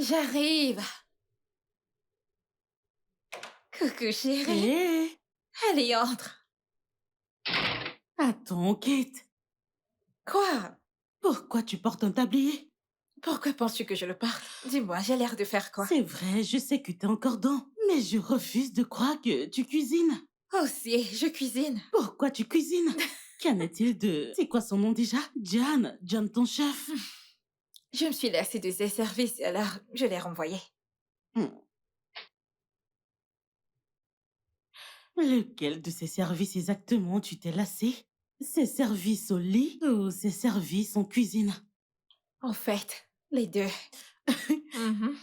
J'arrive. Coucou chérie. Hé! Allez, entre. Attends, Kate. Quoi? Pourquoi tu portes un tablier? Pourquoi penses-tu que je le porte? Dis-moi, j'ai l'air de faire quoi? C'est vrai, je sais que t'es encore dans, mais je refuse de croire que tu cuisines. Oh si, je cuisine. Pourquoi tu cuisines? Qu'en est-il de... C'est quoi son nom déjà? John. John, ton chef. Je me suis lassée de ses services, alors je l'ai renvoyé. Hmm. Lequel de ces services exactement tu t'es lassé? Ces services au lit ou ces services en cuisine? En fait, les deux. Mhm.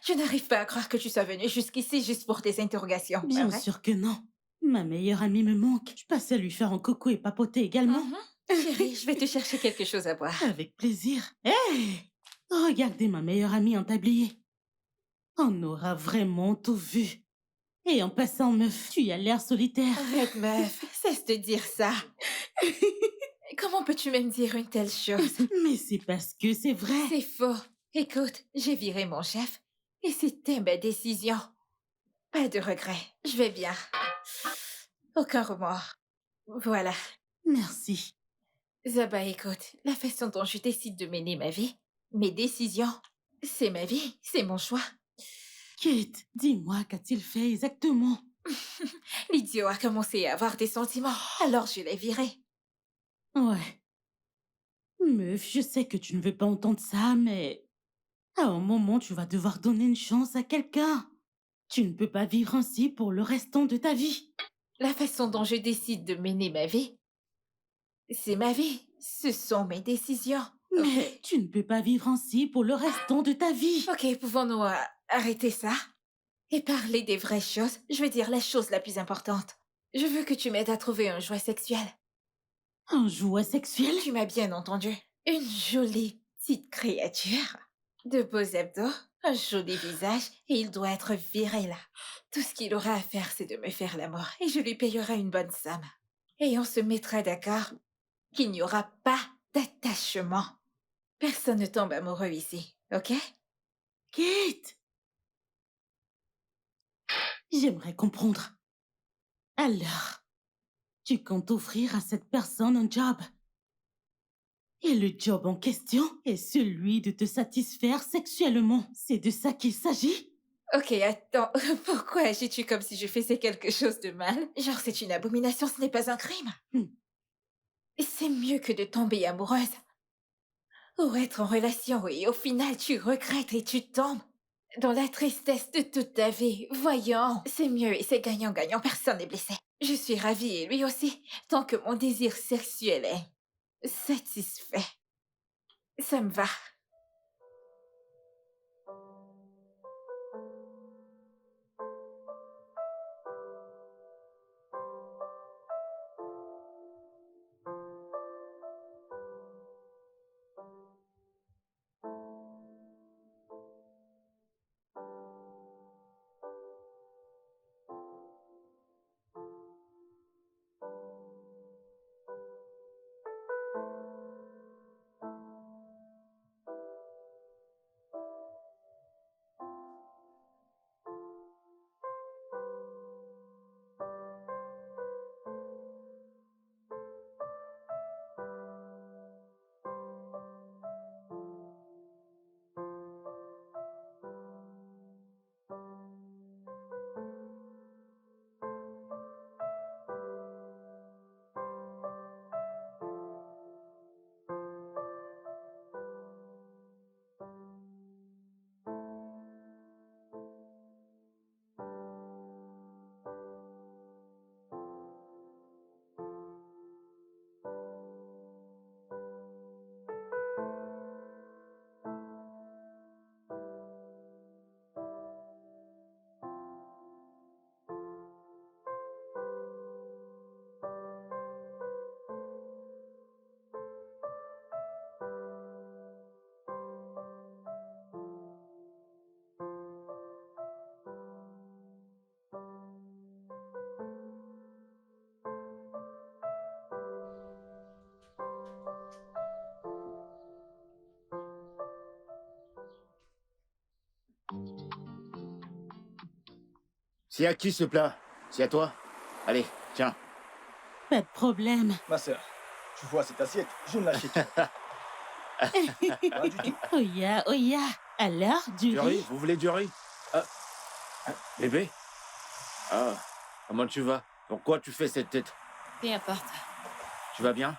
Je n'arrive pas à croire que tu sois venue jusqu'ici juste pour tes interrogations, pas Bien vrai? sûr que non. Ma meilleure amie me manque. Je passais à lui faire un coucou et papoter également. Mhm. Chérie, je vais te chercher quelque chose à boire. Avec plaisir. Hé! Regardez ma meilleure amie en tablier. On aura vraiment tout vu. Et en passant, meuf, tu as l'air solitaire. Arrête, meuf, cesse de dire ça. Comment peux-tu même dire une telle chose? Mais c'est parce que c'est vrai. C'est faux. Écoute, j'ai viré mon chef et c'était ma décision. Pas de regret. Je vais bien. Aucun remords. Voilà. Merci. Zaba, écoute, la façon dont je décide de mener ma vie, mes décisions, c'est ma vie, c'est mon choix. Kate, dis-moi, qu'a-t-il fait exactement? L'idiot a commencé à avoir des sentiments, alors je l'ai viré. Ouais. Meuf, je sais que tu ne veux pas entendre ça, mais à un moment, tu vas devoir donner une chance à quelqu'un. Tu ne peux pas vivre ainsi pour le restant de ta vie. La façon dont je décide de mener ma vie, c'est ma vie. Ce sont mes décisions, ok? Mais tu ne peux pas vivre ainsi pour le restant de ta vie. Ok, pouvons-nous arrêter ça et parler des vraies choses? Je veux dire la chose la plus importante. Je veux que tu m'aides à trouver un jouet sexuel. Un jouet sexuel? Tu m'as bien entendu. Une jolie petite créature. De beaux abdos, un joli visage, et il doit être viré là. Tout ce qu'il aura à faire, c'est de me faire l'amour, et je lui payerai une bonne somme. Et on se mettra d'accord qu'il n'y aura pas d'attachement. Personne ne tombe amoureux ici, ok? Kate! J'aimerais comprendre. Alors, tu comptes offrir à cette personne un job. Et le job en question est celui de te satisfaire sexuellement. C'est de ça qu'il s'agit? Ok, attends, pourquoi agis-tu comme si je faisais quelque chose de mal? Genre, c'est une abomination, ce n'est pas un crime. Hmm. C'est mieux que de tomber amoureuse. Ou être en relation et au final tu regrettes et tu tombes dans la tristesse de toute ta vie. Voyons, c'est mieux et c'est gagnant-gagnant, personne n'est blessé. Je suis ravie et lui aussi, tant que mon désir sexuel est satisfait. Ça me va. C'est à qui ce plat? C'est à toi? Allez, tiens. Pas de problème. Ma sœur, tu vois cette assiette, je ne l'achète pas. Pas du tout. Oya, Oya. Alors, du Du riz? riz? Vous voulez du riz? Ah, bébé? Ah, comment tu vas? Pourquoi tu fais cette tête? Peu importe. Tu vas bien?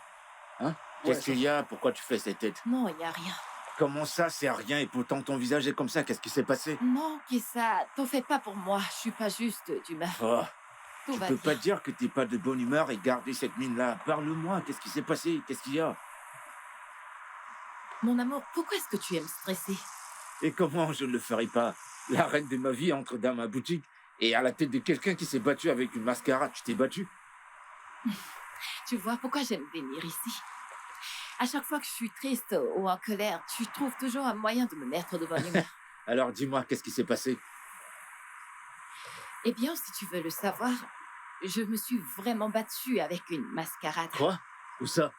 Hein? Ouais, Qu'est-ce qu'il y a? Pourquoi tu fais cette tête? Non, il n'y a rien. Comment ça, c'est rien et pourtant ton visage est comme ça? Qu'est-ce qui s'est passé? Non, Kissa, t'en fais pas pour moi. Je suis pas juste d'humeur. Oh, Tout tu va peux bien. pas dire que t'es pas de bonne humeur et garder cette mine-là. Parle-moi, qu'est-ce qui s'est passé? Qu'est-ce qu'il y a? Mon amour, pourquoi est-ce que tu aimes stresser? Et comment je ne le ferai pas? La reine de ma vie entre dans ma boutique et à la tête de quelqu'un qui s'est battu avec une mascarade. Tu t'es battu? Tu vois pourquoi j'aime venir ici? À chaque fois que je suis triste ou en colère, tu trouves toujours un moyen de me mettre de bonne humeur. Alors dis-moi, qu'est-ce qui s'est passé? Eh bien, si tu veux le savoir, je me suis vraiment battue avec une mascarade. Quoi? Où ça?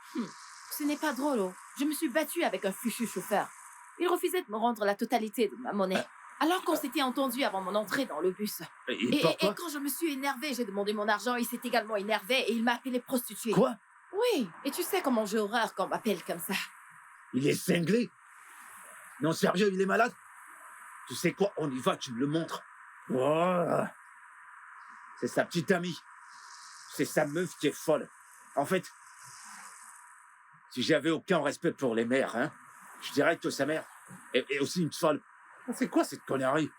Ce n'est pas drôle, oh. Je me suis battue avec un fichu chauffeur. Il refusait de me rendre la totalité de ma monnaie. Alors qu'on s'était entendu avant mon entrée dans le bus. Et Et pourquoi? quand je me suis énervée, j'ai demandé mon argent, il s'est également énervé et il m'a appelé prostituée. Quoi? Oui, et tu sais comment j'ai horreur quand on m'appelle comme ça. Il est cinglé? Non, sérieux, il est malade? Tu sais quoi? On y va, tu me le montres. Oh, c'est sa petite amie. C'est sa meuf qui est folle. En fait, si j'avais aucun respect pour les mères, hein, je dirais que sa mère est aussi une folle. C'est quoi cette connerie?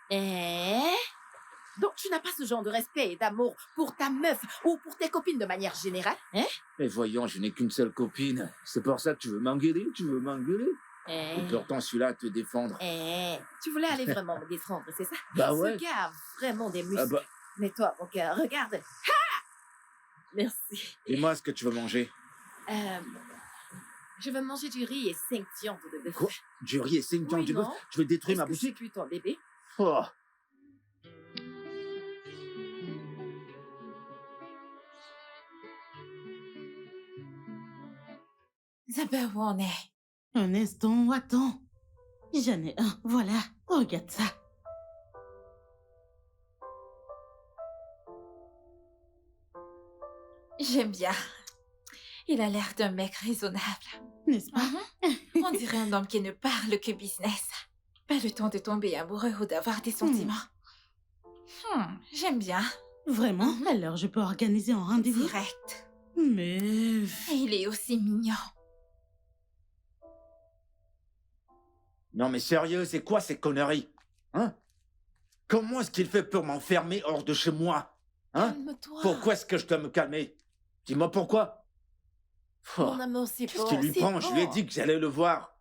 Donc tu n'as pas ce genre de respect et d'amour pour ta meuf ou pour tes copines de manière générale, hein? Mais voyons, je n'ai qu'une seule copine. C'est pour ça que tu veux m'engueuler? Tu veux m'engueuler? Et pourtant, celui-là te défendre. Tu voulais aller vraiment me défendre, c'est ça? Bah ouais. Ce gars a vraiment des muscles. Ah bah, Mais toi, mon cœur, regarde. Merci. dis-moi ce que tu veux manger. Je veux manger du riz et 5 viandes de bœuf. Quoi? Du riz et 5 viandes Oui, de bœuf? non? Tu veux détruire Est-ce ma que je suis boutique? plus ton bébé? Oh. Isabelle, où on est? Un instant, attends. J'en ai un, voilà. Regarde ça. J'aime bien. Il a l'air d'un mec raisonnable. N'est-ce pas? On dirait un homme qui ne parle que business. Pas le temps de tomber amoureux ou d'avoir des sentiments. J'aime bien. Vraiment? Alors je peux organiser un rendez-vous? Direct. Mais... Et il est aussi mignon. Non mais sérieux, c'est quoi ces conneries? Hein? Comment est-ce qu'il fait pour m'enfermer hors de chez moi? Hein? Calme-toi. Pourquoi est-ce que je dois me calmer? Dis-moi pourquoi? Oh, Mon amour, c'est qu'est-ce bon. qui lui c'est prend? Je lui ai bon. dit que j'allais le voir.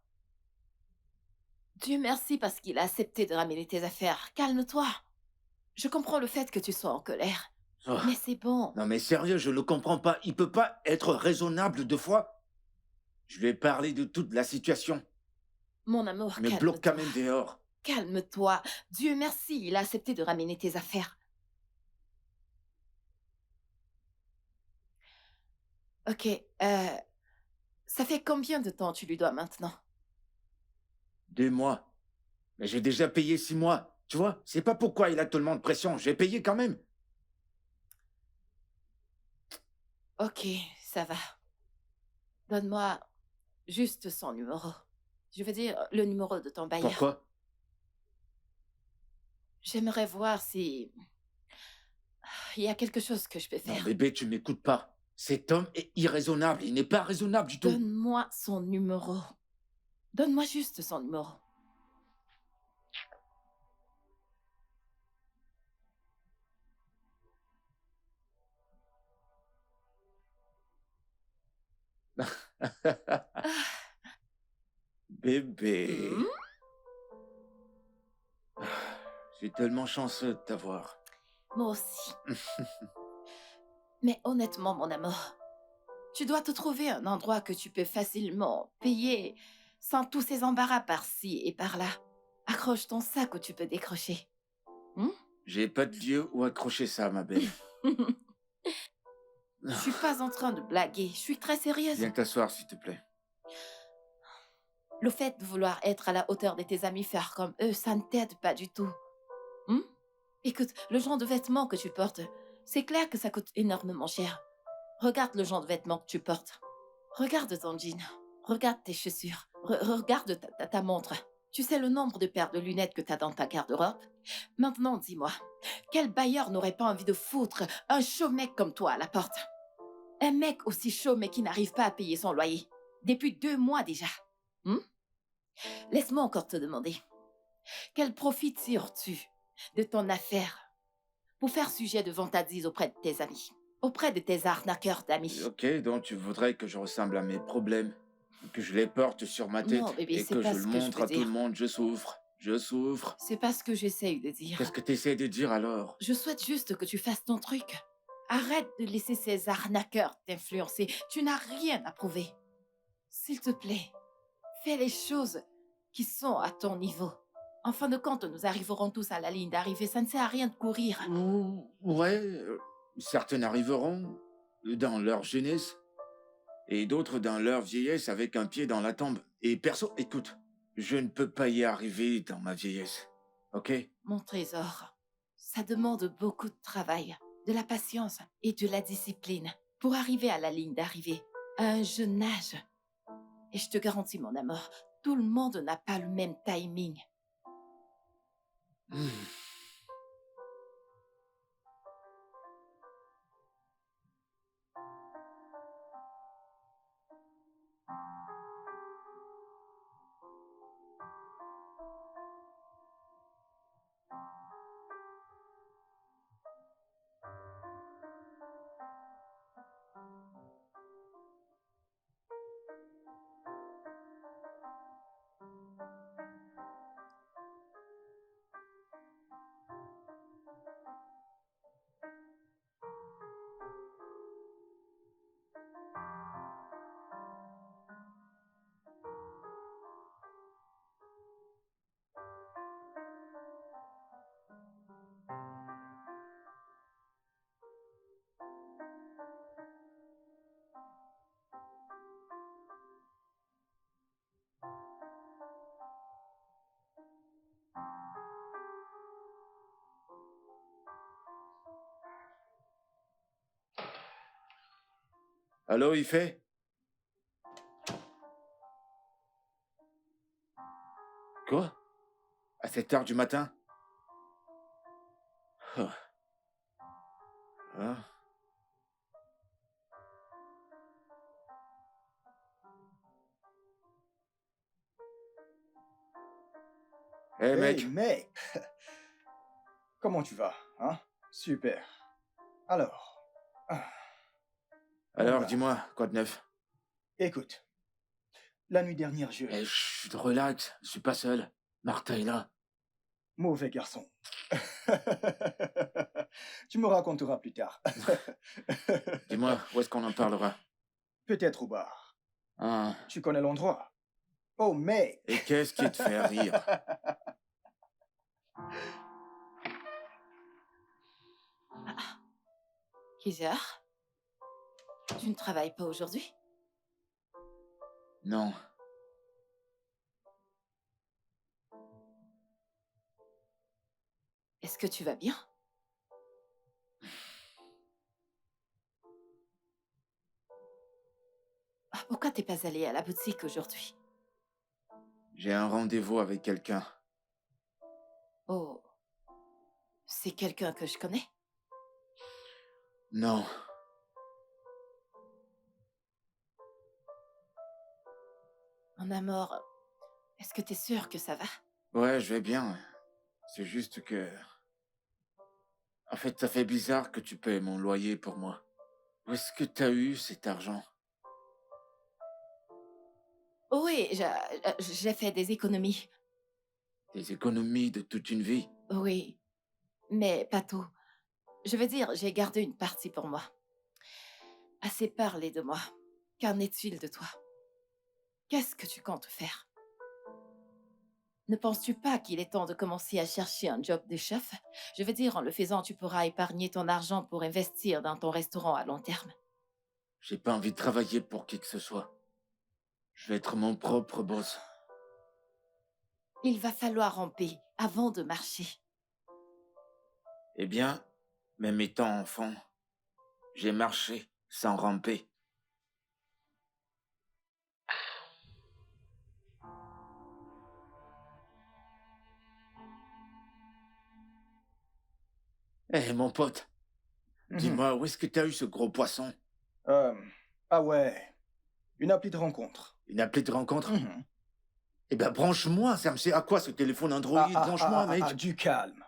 Dieu merci parce qu'il a accepté de ramener tes affaires. Calme-toi. Je comprends le fait que tu sois en colère. Oh. Mais c'est bon. Non mais sérieux, je ne comprends pas. Il peut pas être raisonnable 2 fois. Je lui ai parlé de toute la situation. Mon amour, Il me bloque quand calme-toi. même dehors. Calme-toi. Dieu merci, il a accepté de ramener tes affaires. Ok, ça fait combien de temps tu lui dois maintenant? 2 mois. Mais j'ai déjà payé 6 mois. Tu vois, c'est pas pourquoi il a tellement de pression. J'ai payé quand même. Ok, ça va. Donne-moi juste son numéro. Je veux dire, le numéro de ton bailleur. Pourquoi? J'aimerais voir si... il y a quelque chose que je peux Non faire. bébé, tu m'écoutes pas. Cet homme est irraisonnable. Il n'est pas raisonnable du tout. Donne-moi son numéro. Donne-moi juste son numéro. Bébé. Hmm? Je suis tellement chanceux de t'avoir. Moi aussi. Mais honnêtement, mon amour, tu dois te trouver un endroit que tu peux facilement payer sans tous ces embarras par-ci et par-là. Accroche ton sac où tu peux décrocher. J'ai pas de lieu où accrocher ça, ma belle. Je suis pas en train de blaguer, je suis très sérieuse. Viens t'asseoir, s'il te plaît. Le fait de vouloir être à la hauteur de tes amis, faire comme eux, ça ne t'aide pas du tout. Écoute, le genre de vêtements que tu portes, c'est clair que ça coûte énormément cher. Regarde le genre de vêtements que tu portes. Regarde ton jean. Regarde tes chaussures. Regarde ta montre. Tu sais le nombre de paires de lunettes que t'as dans ta garde-robe? Maintenant, dis-moi, quel bailleur n'aurait pas envie de foutre un chaud mec comme toi à la porte? Un mec aussi chaud mais qui n'arrive pas à payer son loyer. Depuis 2 mois déjà. Hmm? Laisse-moi encore te demander. Quel profit tires-tu de ton affaire pour faire sujet de vantardise auprès de tes amis? Auprès de tes arnaqueurs d'amis? Ok, donc tu voudrais que je ressemble à mes problèmes, que je les porte sur ma tête Non, bébé, et c'est que pas je ce le que je montre veux à tout le dire. monde, je souffre, je souffre. C'est pas ce que j'essaye de dire. Qu'est-ce que tu essaies de dire alors? Je souhaite juste que tu fasses ton truc. Arrête de laisser ces arnaqueurs t'influencer. Tu n'as rien à prouver. S'il te plaît, fais les choses qui sont à ton niveau. En fin de compte, nous arriverons tous à la ligne d'arrivée. Ça ne sert à rien de courir. Ouais, certains arriveront dans leur jeunesse et d'autres dans leur vieillesse avec un pied dans la tombe. Et perso, écoute, je ne peux pas y arriver dans ma vieillesse, ok? Mon trésor, ça demande beaucoup de travail, de la patience et de la discipline pour arriver à la ligne d'arrivée à un jeune âge. Et je te garantis, mon amour, tout le monde n'a pas le même timing. Allô, il fait? Quoi? À 7 heures du matin? Ah. Ah. Hé Hey, mec, mec! Comment tu vas, hein? Super. Alors, ah, bon alors gars, dis-moi, quoi de neuf? écoute, la nuit dernière, Eh, chut, relax, je suis pas seul. Martha est là. Mauvais garçon. Tu me raconteras plus tard. Dis-moi, où est-ce qu'on en parlera? Peut-être au bar. Ah, Tu connais l'endroit? Oh, mec! et qu'est-ce qui te fait rire? Kizer, tu ne travailles pas aujourd'hui? Non, Est-ce que tu vas bien? Ah, pourquoi t'es pas allé à la boutique aujourd'hui? j'ai un rendez-vous avec quelqu'un. Oh, c'est quelqu'un que je connais? Non, Mon amour, est-ce que t'es sûr que ça va? ouais, je vais bien. C'est juste que... En fait, ça fait bizarre que tu payes mon loyer pour moi. Où est-ce que t'as eu cet argent? Oui, j'ai fait des économies. Des économies de toute une vie? Oui, mais pas tout. Je veux dire, j'ai gardé une partie pour moi. Assez parlé de moi. Qu'en est-il de toi? Qu'est-ce que tu comptes faire? Ne penses-tu pas qu'il est temps de commencer à chercher un job de chef? Je veux dire, en le faisant, tu pourras épargner ton argent pour investir dans ton restaurant à long terme. J'ai pas envie de travailler pour qui que ce soit. Je vais être mon propre boss. Il va falloir ramper avant de marcher. Eh bien, même étant enfant, j'ai marché sans ramper. Eh, mon pote, Mhm. dis-moi, où est-ce que t'as eu ce gros poisson? Euh, ah ouais, une appli de rencontre. Une appelée de rencontre? Mhm. Eh ben, branche-moi, ça me sert à quoi ce téléphone Android? Branche-moi, mec. Du calme.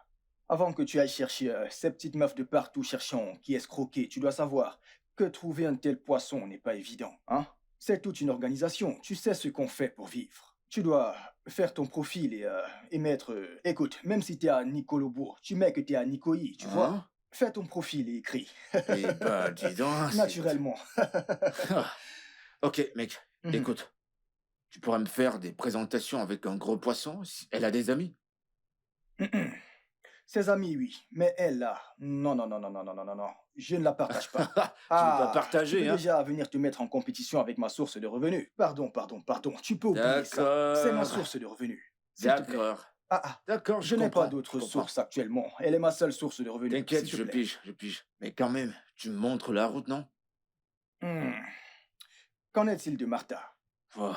Avant que tu ailles chercher ces petites meufs de partout cherchant qui escroquer, tu dois savoir que trouver un tel poisson n'est pas évident, hein? C'est toute une organisation, tu sais ce qu'on fait pour vivre. Tu dois faire ton profil et mettre... écoute, même si t'es à Nicolobourg, tu mets que t'es à Nicoyi, tu vois? Hein? Fais ton profil et écris. Eh ben, dis donc, c'est... Naturellement. Ah. Ok, mec, Mhm. écoute. Tu pourrais me faire des présentations avec un gros poisson? Elle a des amis? Mhm. Ses amis, oui. Mais elle, là, non, non, non, non, non, non, non, non, non. Je ne la partage pas. Tu veux pas Ah, tu peux partager, hein? déjà venir te mettre en compétition avec ma source de revenus. Pardon, pardon, pardon. Tu peux oublier ça. C'est ma D'accord, source de revenus. S'il te plaît. d'accord, Ah, d'accord, je n'ai pas d'autre source actuellement. Elle est ma seule source de revenus. T'inquiète, S'il te je plaît. pige, je pige. Mais quand même, tu me montres la route, non? Hmm. Qu'en est-il de Martha? Oh.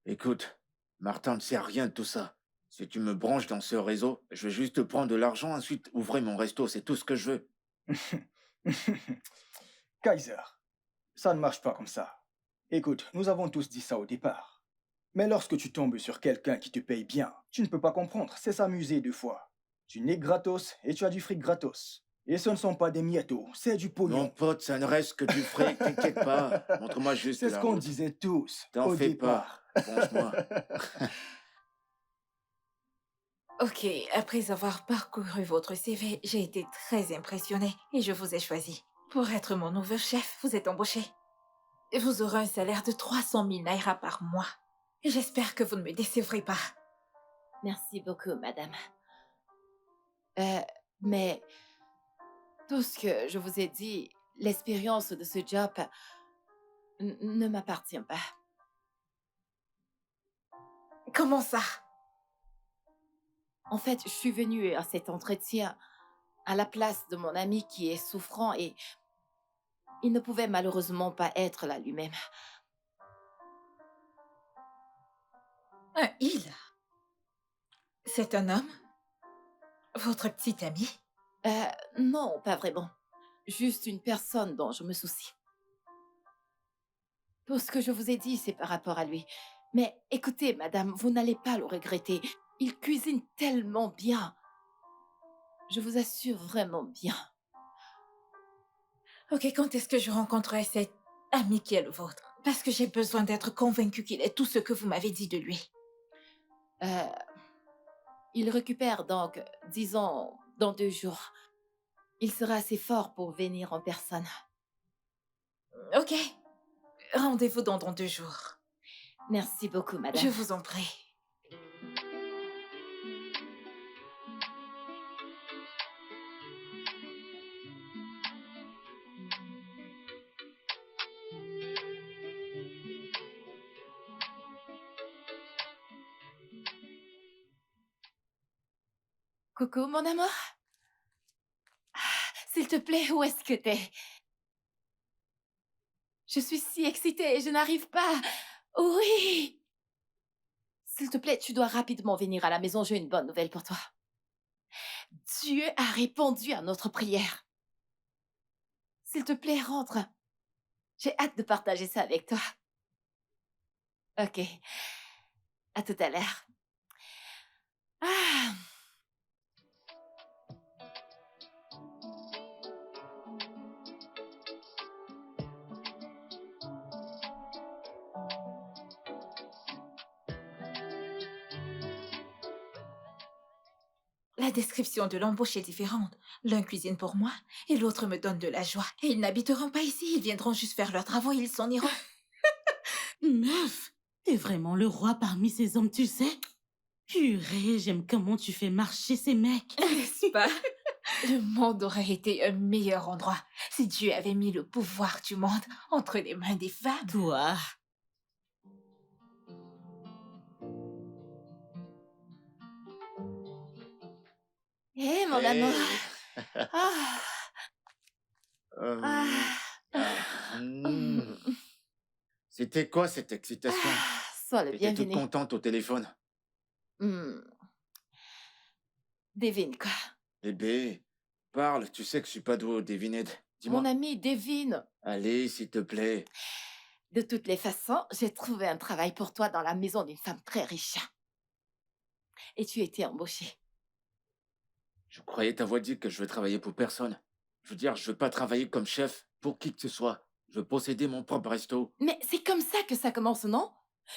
Écoute, Martin ne sait rien de tout ça. Si tu me branches dans ce réseau, je vais juste prendre de l'argent, ensuite ouvrir mon resto, c'est tout ce que je veux. Kaiser, ça ne marche pas comme ça. Écoute, nous avons tous dit ça au départ. Mais lorsque tu tombes sur quelqu'un qui te paye bien, tu ne peux pas comprendre, c'est s'amuser deux fois. Tu n'es gratos et tu as du fric gratos. Et ce ne sont pas des miettos, c'est du Mon pognon. pote, ça ne reste que du fric, t'inquiète pas. Montre-moi juste C'est ce la qu'on route. disait tous T'en au fais pas, départ. branche-moi. Ok, après avoir parcouru votre CV, j'ai été très impressionnée et je vous ai choisi. Pour être mon nouveau chef, vous êtes embauché. Vous aurez un salaire de 300 000 naira par mois. J'espère que vous ne me décevrez pas. Merci beaucoup, madame. Euh, mais tout ce que je vous ai dit, l'expérience de ce job ne m'appartient pas. Comment ça? En fait, je suis venue à cet entretien à la place de mon ami qui est souffrant et il ne pouvait malheureusement pas être là lui-même. Un il? C'est un homme? Votre petit ami? Non, pas vraiment. Juste une personne dont je me soucie. Tout ce que je vous ai dit, c'est par rapport à lui. Mais écoutez, madame, vous n'allez pas le regretter. Il cuisine tellement bien. Je vous assure vraiment bien. Ok, quand est-ce que je rencontrerai cet ami qui est le vôtre? Parce que j'ai besoin d'être convaincue qu'il est tout ce que vous m'avez dit de lui. Euh, il récupère donc, disons, dans 2 jours. Il sera assez fort pour venir en personne. Ok, rendez-vous dans 2 jours. Merci beaucoup, madame. Je vous en prie. Coucou, mon amour. S'il te plaît, où est-ce que t'es? Je suis si excitée et je n'arrive pas. Oui! S'il te plaît, tu dois rapidement venir à la maison. J'ai une bonne nouvelle pour toi. Dieu a répondu à notre prière. S'il te plaît, rentre. J'ai hâte de partager ça avec toi. Ok. À tout à l'heure. Ah! La description de l'embauche est différente. L'un cuisine pour moi et l'autre me donne de la joie. Et ils n'habiteront pas ici, ils viendront juste faire leurs travaux et ils s'en iront. Meuf, t'es vraiment le roi parmi ces hommes, tu sais? Purée, j'aime comment tu fais marcher ces mecs. N'est-ce pas? Le monde aurait été un meilleur endroit si Dieu avait mis le pouvoir du monde entre les mains des femmes. Toi, Hé, mon amour. Hey. Ah, ah, Hmm. C'était quoi cette excitation? sois le T'étais toute bienvenu. contente au téléphone. Hmm. Devine quoi? Bébé, parle, tu sais que je suis pas doué au devinette. Mon Dis-moi. ami, devine. Allez, s'il te plaît. De toutes les façons, j'ai trouvé un travail pour toi dans la maison d'une femme très riche. Et tu étais embauché. Je croyais t'avoir dit que je veux travailler pour personne. Je veux dire, je veux pas travailler comme chef pour qui que ce soit. Je veux posséder mon propre resto. Mais c'est comme ça que ça commence, non?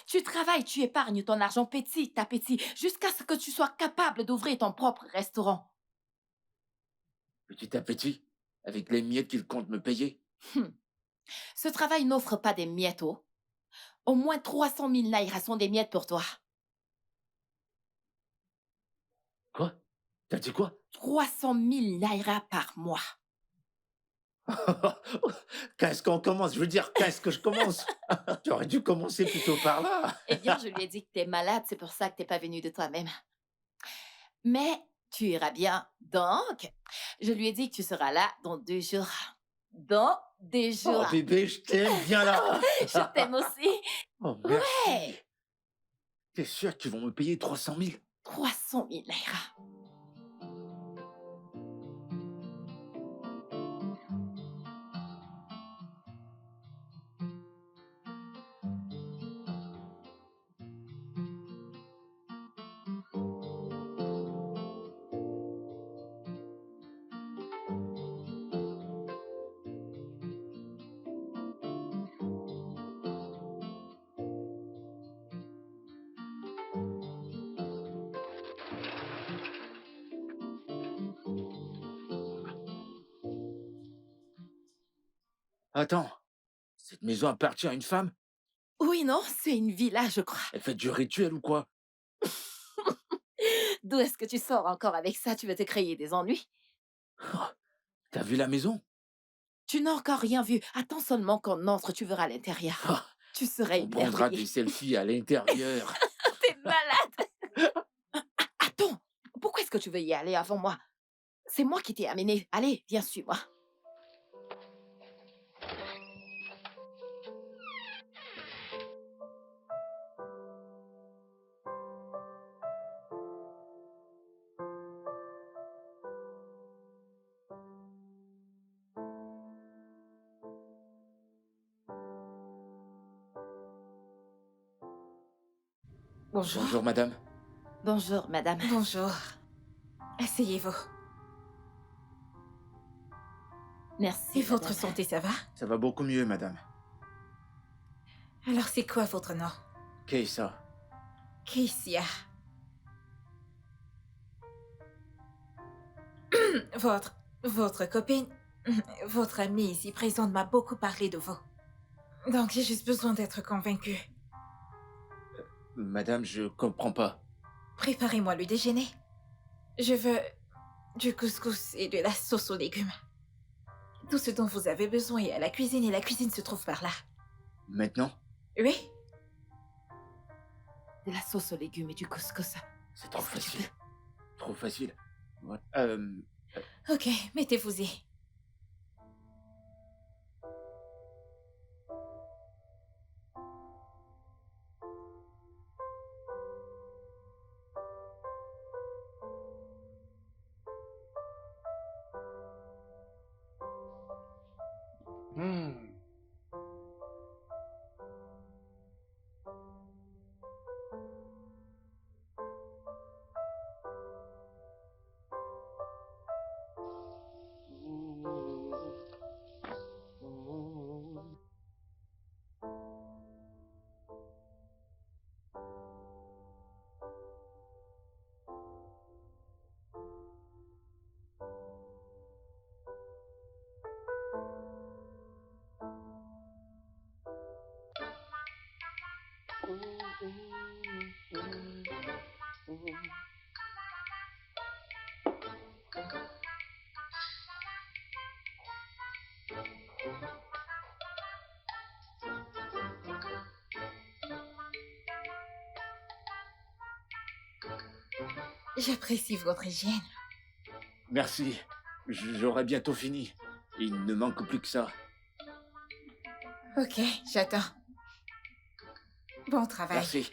Tu travailles, tu épargnes ton argent petit à petit, jusqu'à ce que tu sois capable d'ouvrir ton propre restaurant. Petit à petit, avec les miettes qu'il compte me payer. Hum. Ce travail n'offre pas des miettes, oh. Au moins 300 000 naira sont des miettes pour toi. Quoi? T'as dit quoi? 300 000 naira par mois. Qu'est-ce qu'on commence? Je veux dire, qu'est-ce que je commence? J'aurais dû commencer plutôt par là. Eh bien, je lui ai dit que t'es malade, c'est pour ça que t'es pas venu de toi-même. Mais tu iras bien. Donc, je lui ai dit que tu seras là dans 2 jours. Dans 2 Oh jours. bébé, je t'aime, viens là. Je t'aime aussi. Oh merci. Ouais. T'es sûr qu'ils vont me payer 300 000? 300 000 naira. Attends, cette maison appartient à une femme? Oui, non, c'est une villa, je crois. Elle fait du rituel ou quoi? D'où est-ce que tu sors encore avec ça? Tu veux te créer des ennuis? Oh, t'as vu la maison? Tu n'as encore rien vu. Attends seulement qu'on entre, tu verras l'intérieur. Ah, Tu serais on prendra émerveillé. des selfies à l'intérieur. T'es malade. Attends, pourquoi est-ce que tu veux y aller avant moi? C'est moi qui t'ai amené. Allez, viens, suis-moi. Bonjour. Bonjour madame. Bonjour, madame. Bonjour. Asseyez-vous. Merci. Et votre madame. santé, ça va? Ça va beaucoup mieux madame. Alors, c'est quoi votre nom? Keissa. Keissia. Votre copine, votre amie ici présente m'a beaucoup parlé de vous. Donc, j'ai juste besoin d'être convaincue. Madame, je comprends pas. Préparez-moi le déjeuner. Je veux du couscous et de la sauce aux légumes. Tout ce dont vous avez besoin est à la cuisine et la cuisine se trouve par là. Maintenant? Oui? De la sauce aux légumes et du couscous. C'est trop Est-ce que tu facile. Trop facile. Ouais. Ok, mettez-vous-y. J'apprécie votre hygiène. Merci. J'aurai bientôt fini. Il ne manque plus que ça. Ok, j'attends. Bon travail. Merci.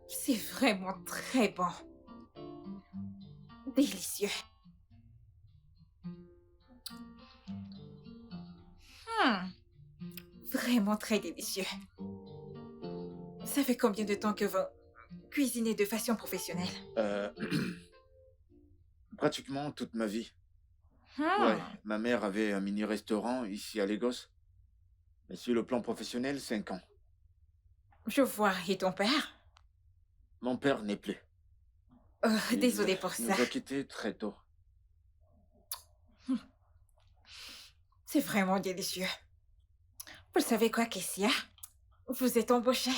C'est vraiment très bon. Délicieux. Hmm, Vraiment très délicieux. Ça fait combien de temps que vous cuisinez de façon professionnelle? Euh, Pratiquement toute ma vie. Hmm, Ouais, ma mère avait un mini-restaurant ici à Lagos. Mais sur le plan professionnel, 5 ans. Je vois. Et ton père? Mon père n'est plus. Oh, Il désolée pour ça. nous a quittés très tôt. C'est vraiment délicieux. Vous savez quoi, Kessia? Vous êtes embauchée.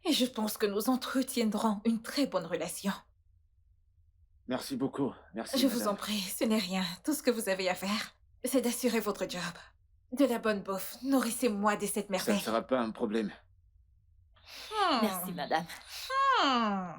Et je pense que nous entretiendrons une très bonne relation. Merci beaucoup. Merci, Je vous madame. en prie, ce n'est rien. Tout ce que vous avez à faire, c'est d'assurer votre job. De la bonne bouffe. Nourrissez-moi de cette Ça ne merveille. sera pas un problème. Merci, madame. Hmm.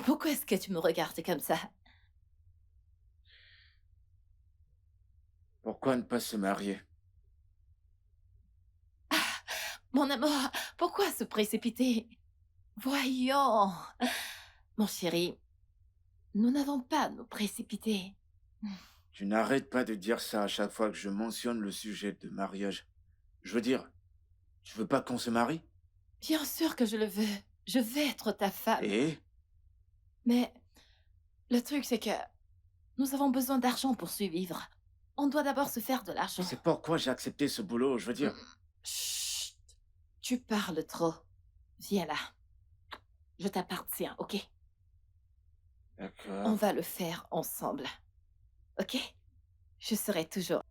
Pourquoi est-ce que tu me regardes comme ça? Pourquoi ne pas se marier? Mon amour, pourquoi se précipiter? Voyons. Mon chéri, nous n'avons pas à nous précipiter. Tu n'arrêtes pas de dire ça à chaque fois que je mentionne le sujet de mariage. Je veux dire, tu veux pas qu'on se marie? Bien sûr que je le veux. Je vais être ta femme. Et Mais le truc, c'est que nous avons besoin d'argent pour survivre. On doit d'abord se faire de l'argent. c'est pourquoi j'ai accepté ce boulot, je veux dire. Chut. Tu parles trop. Viens là. Je t'appartiens, ok? On D'accord. va le faire ensemble. Ok? Je serai toujours...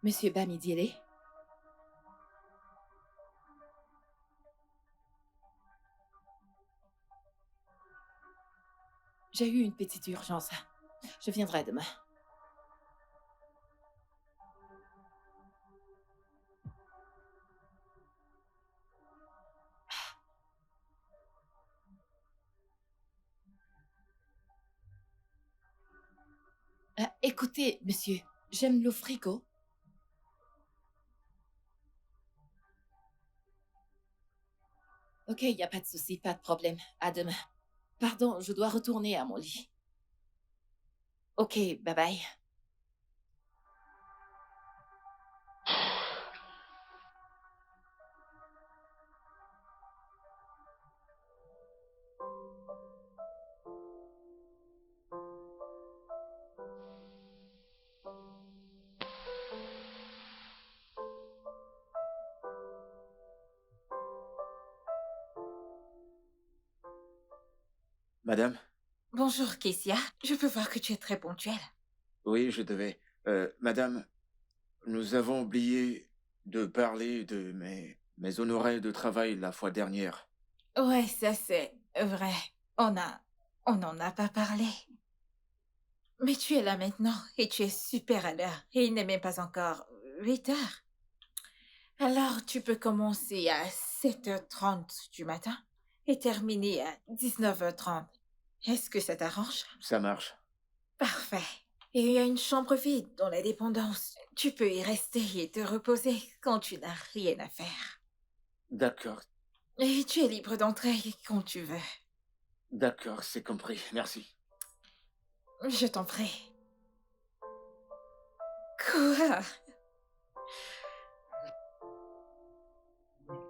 Monsieur Bamidiele? J'ai eu une petite urgence. Je viendrai demain. Écoutez, monsieur, j'aime le frigo. Ok, y a pas de souci, pas de problème. À demain. Pardon, je dois retourner à mon lit. Ok, bye bye. Madame? Bonjour, Kessia. Je peux voir que tu es très ponctuelle. Oui, je devais. Madame, nous avons oublié de parler de mes honoraires de travail la fois dernière. Ouais, ça c'est vrai. On n'en a pas parlé. Mais tu es là maintenant et tu es super à l'heure. Et il n'est même pas encore 8 heures. Alors tu peux commencer à 7h30 du matin et terminer à 19h30. Est-ce que ça t'arrange? Ça marche. Parfait. Et il y a une chambre vide dans la dépendance. Tu peux y rester et te reposer quand tu n'as rien à faire. D'accord, Et tu es libre d'entrer quand tu veux. d'accord, c'est compris. Merci. Je t'en prie. Quoi?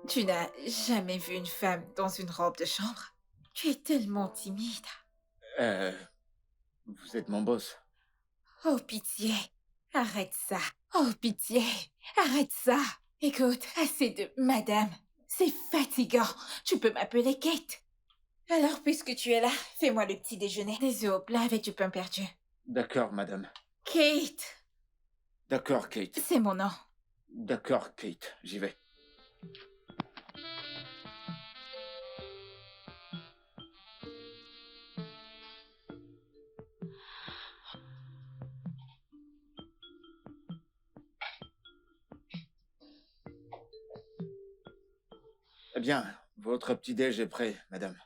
Tu n'as jamais vu une femme dans une robe de chambre? Tu es tellement timide. Euh, vous êtes mon boss. Oh, pitié. Arrête ça. Oh, pitié. Arrête ça. Écoute, assez de madame. C'est fatigant. Tu peux m'appeler Kate. Alors, puisque tu es là, fais-moi le petit déjeuner. Des œufs au plat avec du pain perdu. D'accord, madame. Kate, D'accord, Kate. c'est mon nom. D'accord, Kate. J'y vais. Eh bien, votre petit-déj est prêt, madame.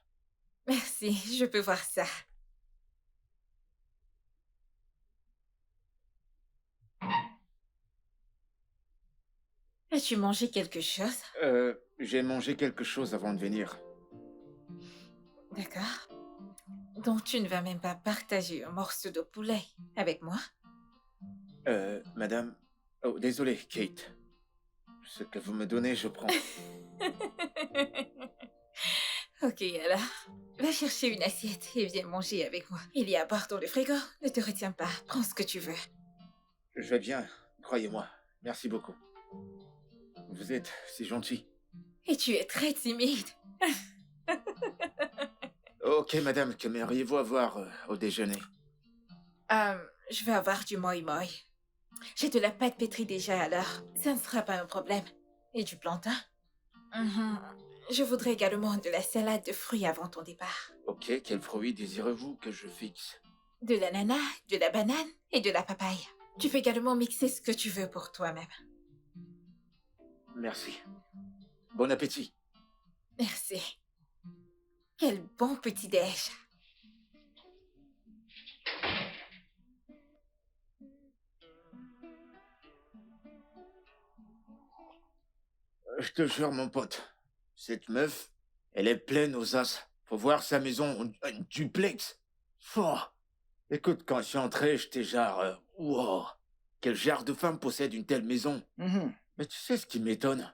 Merci, je peux voir ça. As-tu mangé quelque chose? J'ai mangé quelque chose avant de venir. D'accord. Donc tu ne vas même pas partager un morceau de poulet avec moi? Madame... Oh, désolé, Kate. Ce que vous me donnez, je prends. Ok, alors, va chercher une assiette et viens manger avec moi. Il y a à boire dans le frigo. Ne te retiens pas, prends ce que tu veux. Je vais bien, croyez-moi. Merci beaucoup. Vous êtes si gentil. Et tu es très timide. Ok, madame, qu'aimeriez-vous avoir au déjeuner? Je vais avoir du moi moi. J'ai de la pâte pétrie déjà alors. Ça ne sera pas un problème. Et du plantain? Mhm. Je voudrais également de la salade de fruits avant ton départ. Ok, quel fruit désirez-vous que je fixe? De l'ananas, de la banane et de la papaye. Tu peux également mixer ce que tu veux pour toi-même. Merci. Bon appétit. Merci. Quel bon petit-déj. Je te jure, mon pote, cette meuf, elle est pleine aux as. Faut voir sa maison, un duplex. Oh. Écoute, quand je suis entré, j'étais genre... wow, quel genre de femme possède une telle maison? Mhm. Mais tu sais ce qui m'étonne?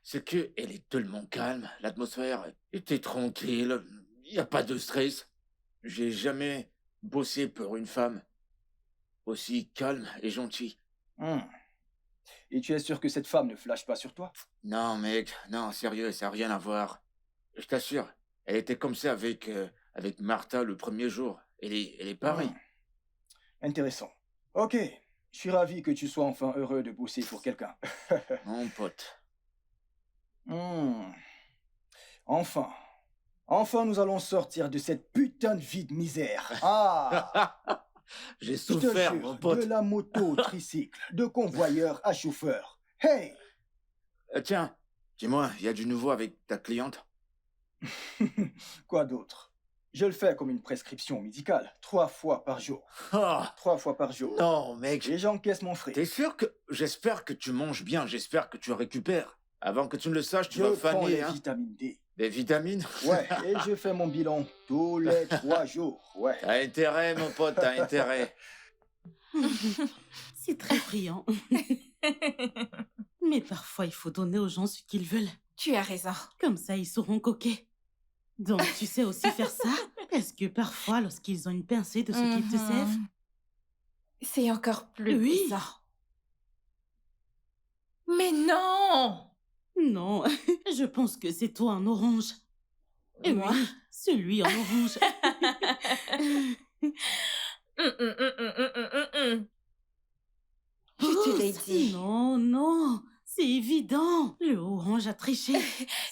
C'est que elle est tellement calme, l'atmosphère était tranquille, il n'y a pas de stress. J'ai jamais bossé pour une femme aussi calme et gentille. Hmm. Et tu es sûr que cette femme ne flash pas sur toi? Non, mec, non, sérieux, ça n'a rien à voir. Je t'assure, elle était comme ça avec Martha le premier jour. Elle est pareille. Intéressant. Ok, je suis ravi que tu sois enfin heureux de bosser pour quelqu'un. Mon pote. Hmm. Enfin. Enfin, nous allons sortir de cette putain de vie de misère. Ah! J'ai Je te souffert, jure, mon de pote. la moto au tricycle, de convoyeur à chauffeur. Hey! Tiens, dis-moi, il y a du nouveau avec ta cliente? Quoi d'autre? Je le fais comme une prescription médicale, 3 fois par jour. Oh, 3 fois par jour. non, mec. Et j'encaisse mon frais. T'es sûr que... J'espère que tu manges bien, j'espère que tu récupères. Avant que tu ne le saches, tu Je vas prends faner, les hein. vitamines D. Des vitamines? Ouais, et je fais mon bilan tous les 3 jours. Ouais. T'as intérêt, mon pote, t'as intérêt. C'est très brillant. Mais parfois, il faut donner aux gens ce qu'ils veulent. Tu as raison. Comme ça, ils seront coquets. Donc, tu sais aussi faire ça? Est-ce que parfois, lorsqu'ils ont une pincée de ce qu'ils te servent, C'est encore plus Oui. puissant. Mais non! non, je pense que c'est toi en orange. Moi? Oui, celui en orange. Je te l'ai Pousse. dit. Non, non, c'est évident. Le orange a triché. Ne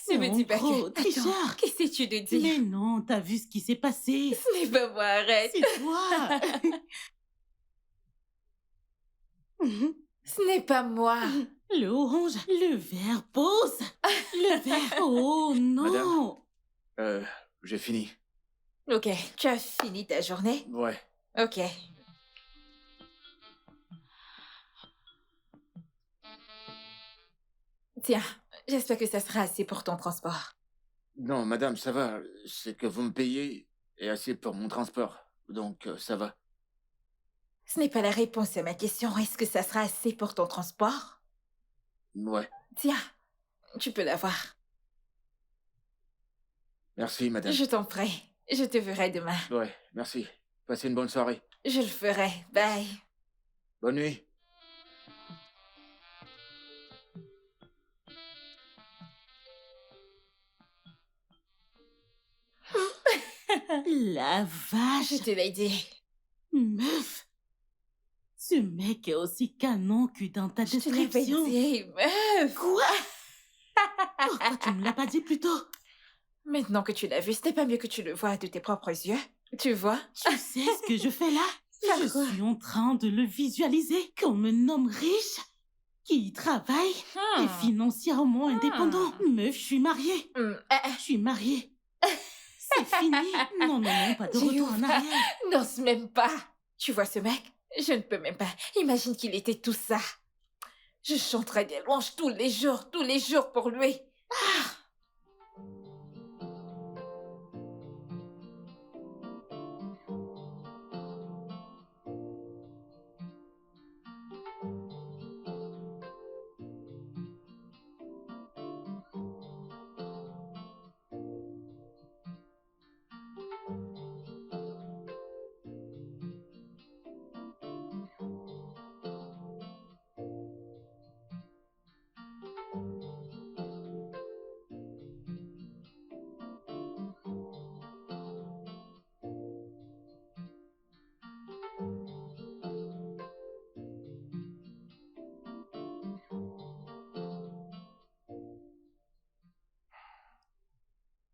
C'est me un dis pas gros que... tricheur. Attends, qu'essaies-tu de dire? Mais non, t'as vu ce qui s'est passé. Ce n'est pas moi, arrête. C'est toi. Ce n'est pas moi. Le orange, le vert, pose. Le vert. Oh non. J'ai fini. Ok, tu as fini ta journée? Ouais. Ok. Tiens, j'espère que ça sera assez pour ton transport. Non, madame, ça va. C'est que vous me payez et assez pour mon transport. Donc, ça va. Ce n'est pas la réponse à ma question. Est-ce que ça sera assez pour ton transport? Ouais. Tiens, tu peux l'avoir. Merci, madame. Je t'en prie. Je te verrai demain. Ouais, merci. Passez une bonne soirée. Je le ferai. Bye. Bonne nuit. La vache. Je te l'ai dit. Meuf. Ce mec est aussi canon que dans ta Je te l'avais description. dit, meuf. Quoi? Pourquoi tu me l'as pas dit plus tôt? Maintenant que tu l'as vu, c'était pas mieux que tu le vois de tes propres yeux. Tu vois? Tu sais ce que je fais là? Faire Je quoi? suis en train de le visualiser comme un homme riche qui travaille et financièrement indépendant. Meuf, je suis mariée. Je suis mariée. C'est fini. Non, non, non, pas de Tu retour en ouvres. arrière. N'ose même pas. Tu vois ce mec? Je ne peux même pas. Imagine qu'il était tout ça. Je chanterais des louanges tous les jours pour lui.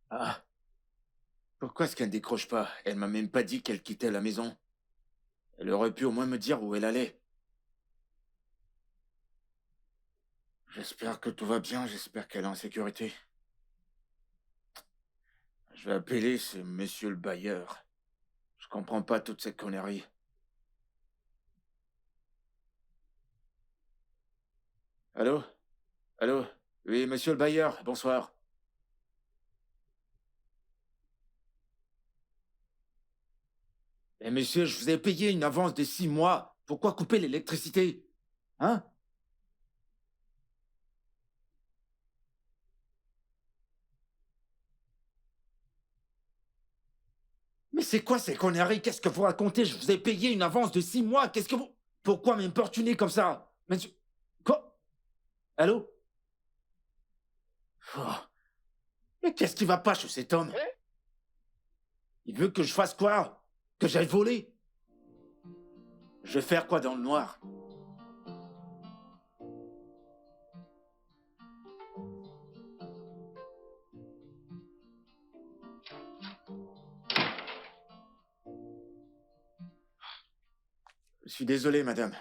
Ah. Pourquoi est-ce qu'elle ne décroche pas? Elle m'a même pas dit qu'elle quittait la maison. Elle aurait pu au moins me dire où elle allait. J'espère que tout va bien, j'espère qu'elle est en sécurité. Je vais appeler ce monsieur le bailleur. Je comprends pas toute cette connerie. Allô? Allô? Oui, monsieur le bailleur, bonsoir. Eh monsieur, je vous ai payé une avance de 6 mois. Pourquoi couper l'électricité? Hein? Mais c'est quoi ces conneries? Qu'est-ce que vous racontez? Je vous ai payé une avance de 6 mois. Qu'est-ce que vous... Pourquoi m'importuner comme ça? Monsieur... Quoi? Allô? Oh. Mais qu'est-ce qui va pas chez cet homme? Il veut que je fasse quoi? Que j'aille voler? Je vais faire quoi dans le noir? Je suis désolé, madame.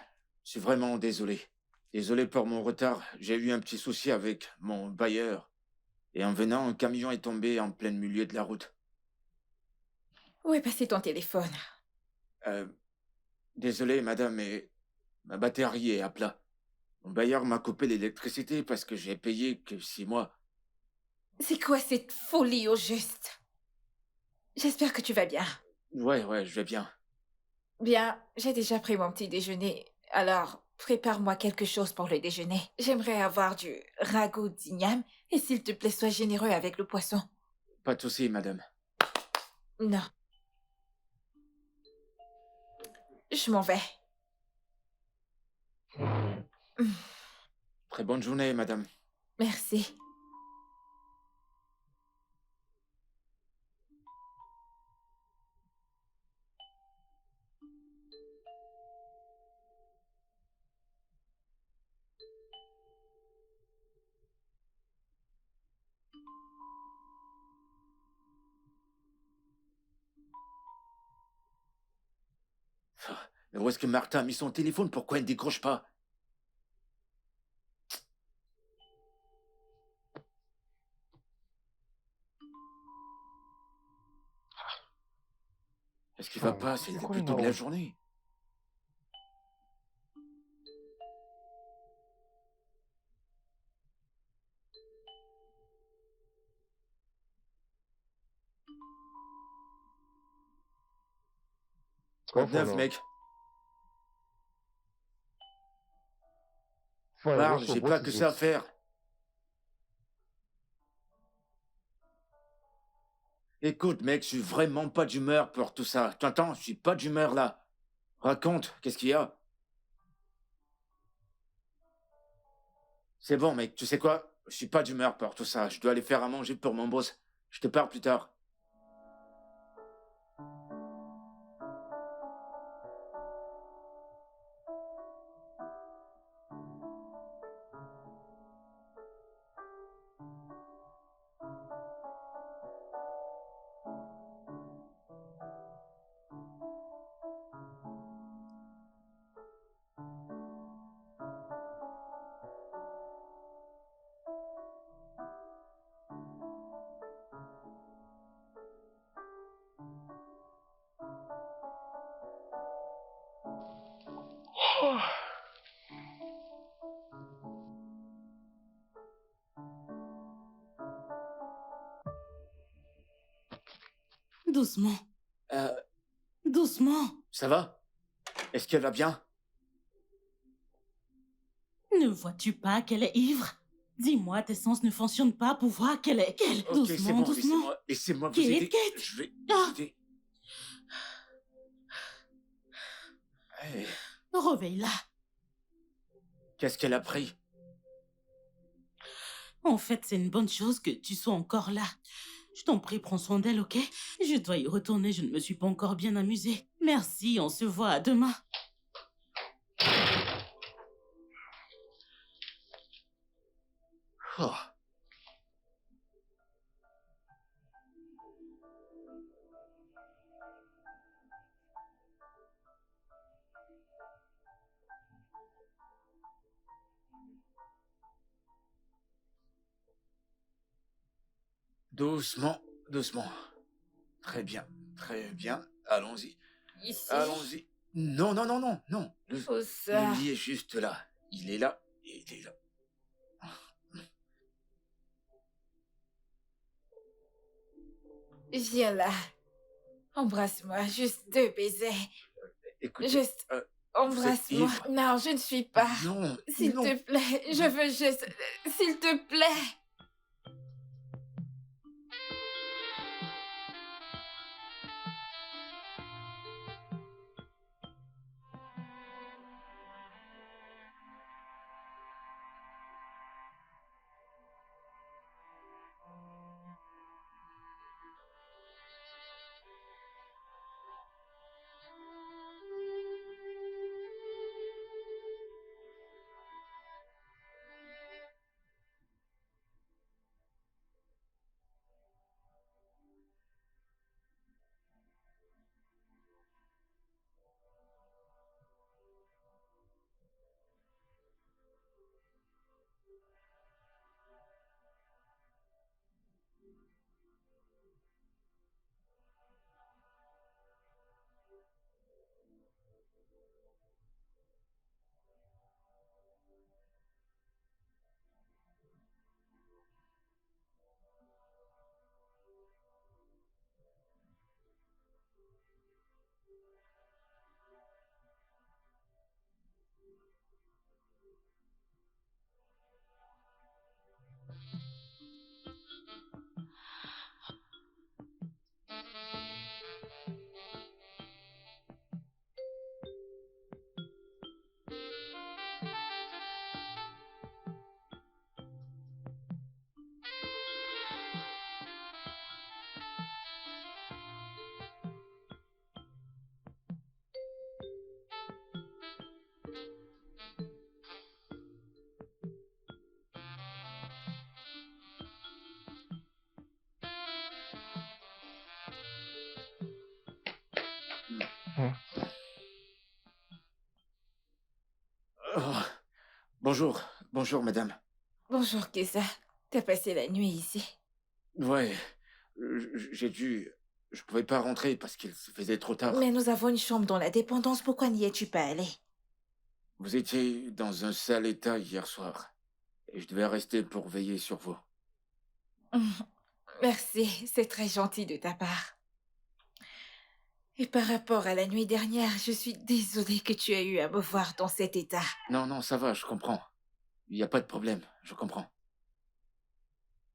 Je suis vraiment désolé. Désolé pour mon retard. J'ai eu un petit souci avec mon bailleur. Et en venant, un camion est tombé en plein milieu de la route. Où est passé ton téléphone? Euh, Désolé, madame, mais ma batterie est à plat. Mon bailleur m'a coupé l'électricité parce que j'ai payé que 6 mois. C'est quoi cette folie au juste? J'espère que tu vas bien. Ouais, je vais bien. Bien, j'ai déjà pris mon petit déjeuner. Alors, prépare-moi quelque chose pour le déjeuner. J'aimerais avoir du ragoût d'igname et s'il te plaît, sois généreux avec le poisson. Pas de souci, madame. Non, je m'en vais. Très bonne journée, madame. Merci. Mais où est-ce que Martha a mis son téléphone? Pourquoi elle ne décroche pas? Est-ce qu'il va pas? C'est C'est quoi le plutôt de la numéro? journée. Quoi de neuf, mec? Parle, j'ai pas que ça à faire. Écoute, mec, je suis vraiment pas d'humeur pour tout ça. T'entends? Je suis pas d'humeur là. Raconte, qu'est-ce qu'il y a? C'est bon, mec, tu sais quoi? Je suis pas d'humeur pour tout ça. Je dois aller faire à manger pour mon boss. Je te parle plus tard. Doucement, Euh, doucement. Ça va? Est-ce qu'elle va bien? Ne vois-tu pas qu'elle est ivre? Dis-moi, tes sens ne fonctionnent pas pour voir qu'elle est... Ok, c'est Doucement, bon, doucement. laissez-moi vous Kate, aider. Kate. Je vais Ah. vous aider. Hey, Réveille-la. qu'est-ce qu'elle a pris? En fait, c'est une bonne chose que tu sois encore là. Je t'en prie, prends soin d'elle, ok? Je dois y retourner, je ne me suis pas encore bien amusée. Merci, on se voit à demain. Oh. Doucement, doucement. Très bien, très bien. Allons-y, Ici. allons-y. Non. Où Le ça? lit est juste là. Il est là, il est là. Viens là. Embrasse-moi, juste 2 baisers. Écoutez, Juste vous êtes embrasse-moi. ivre. Non, je ne suis pas. Non, S'il non. te plaît, je veux juste... S'il te plaît. Bonjour, bonjour, madame. Bonjour, Kessa. T'as passé la nuit ici? Ouais, j'ai dû... Je pouvais pas rentrer parce qu'il se faisait trop tard. Mais nous avons une chambre dans la dépendance, pourquoi n'y es-tu pas allé? Vous étiez dans un sale état hier soir. Et je devais rester pour veiller sur vous. Merci, c'est très gentil de ta part. Et par rapport à la nuit dernière, je suis désolée que tu aies eu à me voir dans cet état. Non, non, ça va, je comprends. Il n'y a pas de problème, je comprends.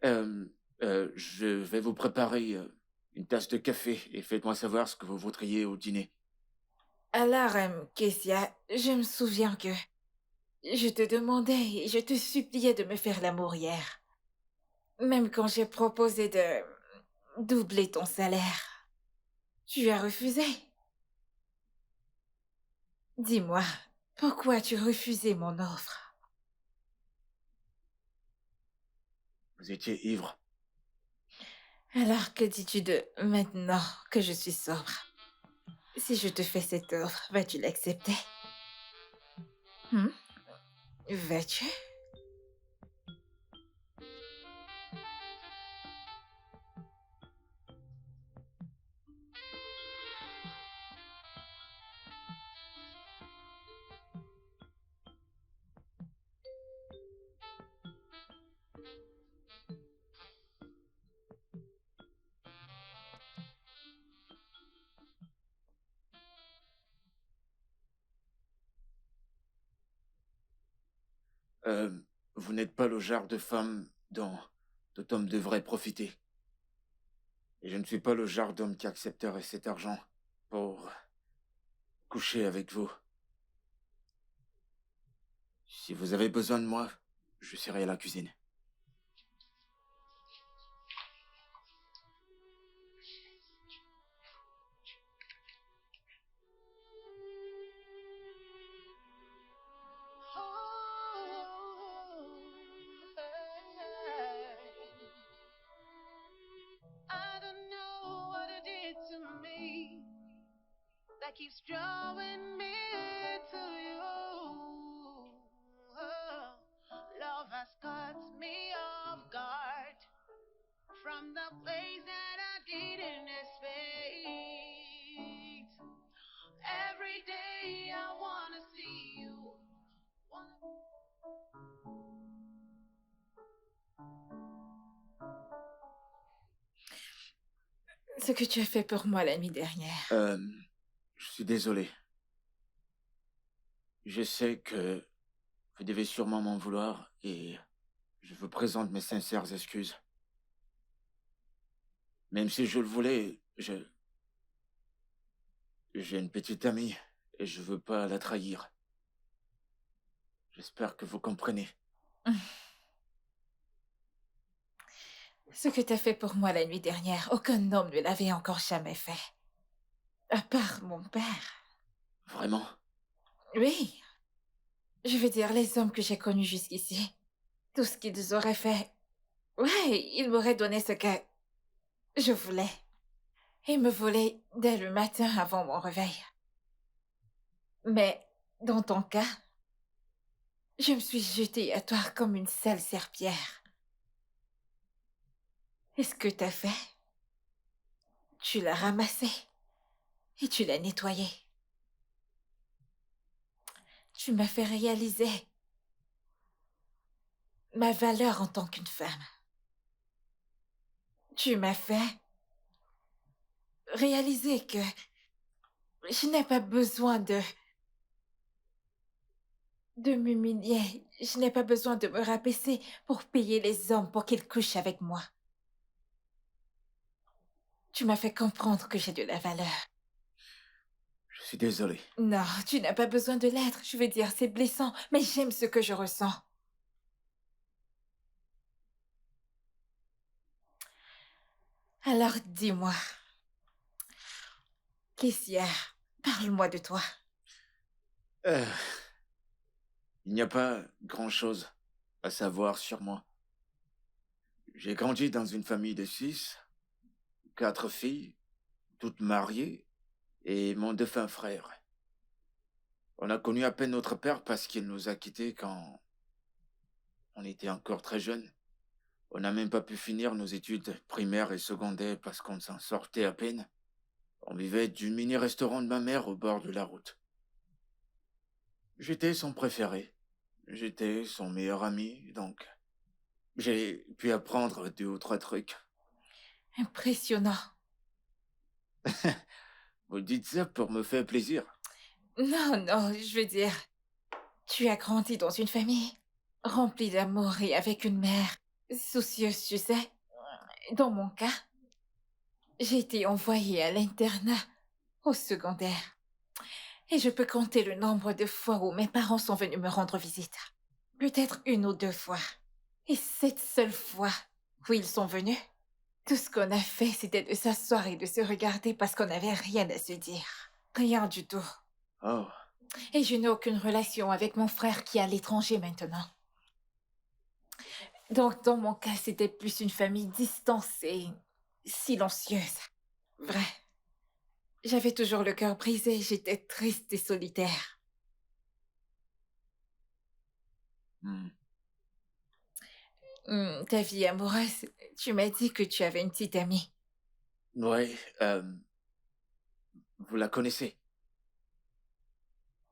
Je vais vous préparer une tasse de café et faites-moi savoir ce que vous voudriez au dîner. Alors, Kessia, je me souviens que je te demandais et je te suppliais de me faire l'amour hier. Même quand j'ai proposé de doubler ton salaire, tu as refusé. Dis-moi, pourquoi tu refusais mon offre? Vous étiez ivre. Alors que dis-tu de maintenant que je suis sobre? Si je te fais cette offre, vas-tu l'accepter? Hmm? Vas-tu? Euh, vous n'êtes pas le genre de femme dont tout homme devrait profiter. Et je ne suis pas le genre d'homme qui accepterait cet argent pour coucher avec vous. Si vous avez besoin de moi, je serai à la cuisine. I don't know what it did to me that keeps drawing me to you. Oh, love has caught me off guard from the place that I didn't expect. Every day I wanna see you. Ce que tu as fait pour moi la nuit dernière. Je suis désolé. Je sais que vous devez sûrement m'en vouloir et je vous présente mes sincères excuses. Même si je le voulais, j'ai une petite amie et je veux pas la trahir. J'espère que vous comprenez. Ce que t'as fait pour moi la nuit dernière, aucun homme ne l'avait encore jamais fait. À part mon père. Vraiment? Oui. Je veux dire, les hommes que j'ai connus jusqu'ici. Tout ce qu'ils auraient fait. Ouais, ils m'auraient donné ce que je voulais. Ils me volaient dès le matin avant mon réveil. Mais, dans ton cas, je me suis jetée à toi comme une sale serpillère. Et ce que t'as fait, tu l'as ramassé et tu l'as nettoyé. Tu m'as fait réaliser ma valeur en tant qu'une femme. Tu m'as fait réaliser que je n'ai pas besoin de m'humilier. Je n'ai pas besoin de me rabaisser pour payer les hommes pour qu'ils couchent avec moi. Tu m'as fait comprendre que j'ai de la valeur. Je suis désolé. Non, tu n'as pas besoin de l'être. Je veux dire, c'est blessant, mais j'aime ce que je ressens. Alors dis-moi, Kessia, parle-moi de toi. Euh, il n'y a pas grand-chose à savoir sur moi. J'ai grandi dans une famille de 6, 4 filles, toutes mariées, et mon défunt frère. On a connu à peine notre père parce qu'il nous a quittés quand on était encore très jeunes. On n'a même pas pu finir nos études primaires et secondaires parce qu'on s'en sortait à peine. On vivait du mini-restaurant de ma mère au bord de la route. J'étais son préféré. J'étais son meilleur ami, donc j'ai pu apprendre 2 ou 3 trucs. Impressionnant. Vous dites ça pour me faire plaisir. Non, non, je veux dire, tu as grandi dans une famille remplie d'amour et avec une mère soucieuse, tu sais. Dans mon cas, j'ai été envoyée à l'internat au secondaire. Et je peux compter le nombre de fois où mes parents sont venus me rendre visite. Peut-être 1 ou 2 fois. Et cette seule fois où ils sont venus, tout ce qu'on a fait, c'était de s'asseoir et de se regarder parce qu'on n'avait rien à se dire. Rien du tout. Oh, Et je n'ai aucune relation avec mon frère qui est à l'étranger maintenant. Donc, dans mon cas, c'était plus une famille distancée, silencieuse. Vrai. J'avais toujours le cœur brisé, j'étais triste et solitaire. hmm. Ta vie amoureuse, tu m'as dit que tu avais une petite amie. Ouais, vous la connaissez?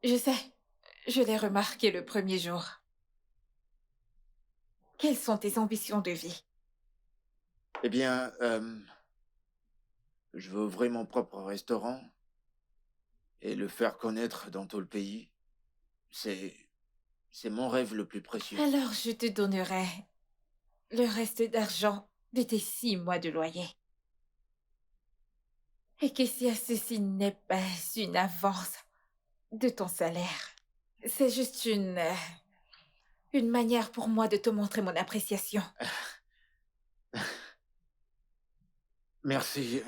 Je sais, je l'ai remarqué le premier jour. Quelles sont tes ambitions de vie? Eh bien, je veux ouvrir mon propre restaurant et le faire connaître dans tout le pays. C'est mon rêve le plus précieux. Alors je te donnerai le reste d'argent de tes 6 mois de loyer. Et que si ceci n'est pas une avance de ton salaire, c'est juste une manière pour moi de te montrer mon appréciation. Merci,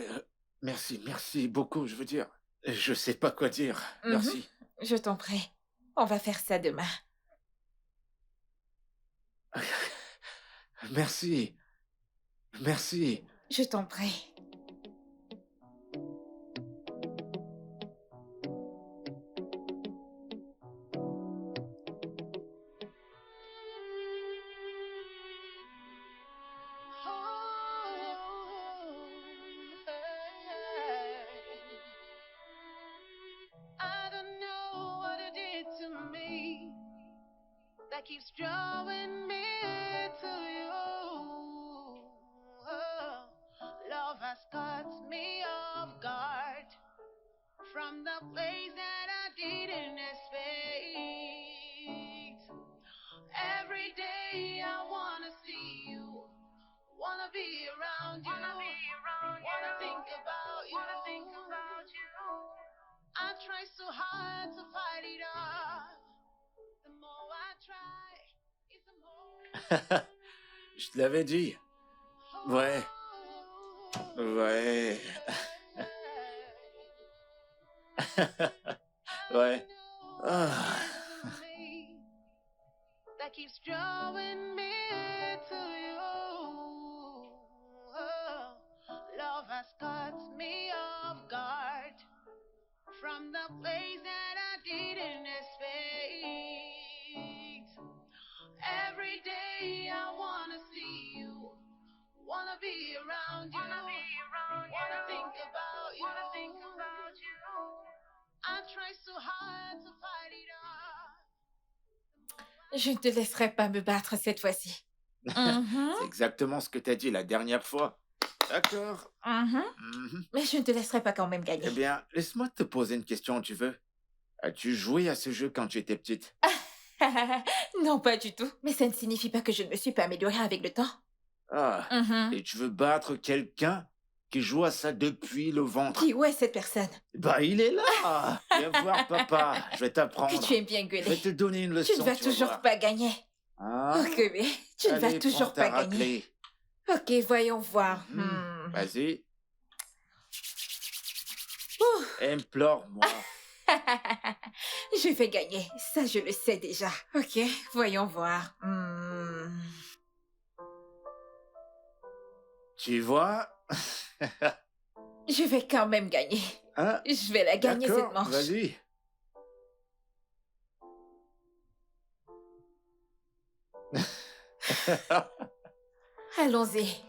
merci beaucoup, je veux dire. Je sais pas quoi dire. Mhm. Merci. Je t'en prie, on va faire ça demain. Merci. Merci. Je t'en prie. I don't know what it did to me that keeps drawing me to you. Oh, love has caught me off guard from the place that I didn't expect. Every day I wanna see you, wanna be around you, wanna think about you. I try so hard to fight it off. The more I try, it's the more. Je te l'avais dit. Ouais. Ouais. Ouais. Ah. That keeps drawing me to you. Oh, love has caught me off guard from the place that I didn't expect. Every day I wanna see you, wanna be around you, wanna think about you. I try so hard to fight it off. Je ne te laisserai pas me battre cette fois-ci. Mhm, C'est exactement ce que t'as dit la dernière fois. D'accord. mhm. Mhm. Mais je ne te laisserai pas quand même Eh gagner. bien, laisse-moi te poser une question, tu veux? As-tu joué à ce jeu quand tu étais petite? Non, pas du tout. Mais ça ne signifie pas que je ne me suis pas améliorée avec le temps. Ah. Mhm. Et tu veux battre quelqu'un qui joue à ça depuis le ventre? Qui, où est cette personne? Bah, il est là. Viens voir, papa. Je vais t'apprendre. Que tu aimes bien Je vais gueuler. te donner une leçon. Tu ne vas vas toujours voir. pas gagner. Hein? Ok, mais tu ne vas Allez, toujours prends ta pas gagner. raclée. Ok, voyons voir. Vas-y. Ouh. Implore-moi. Je vais gagner. Ça, je le sais déjà. Ok, voyons voir. Tu vois? Je vais quand même gagner. Hein? Je vais la gagner cette D'accord, manche. vas-y. Allons-y.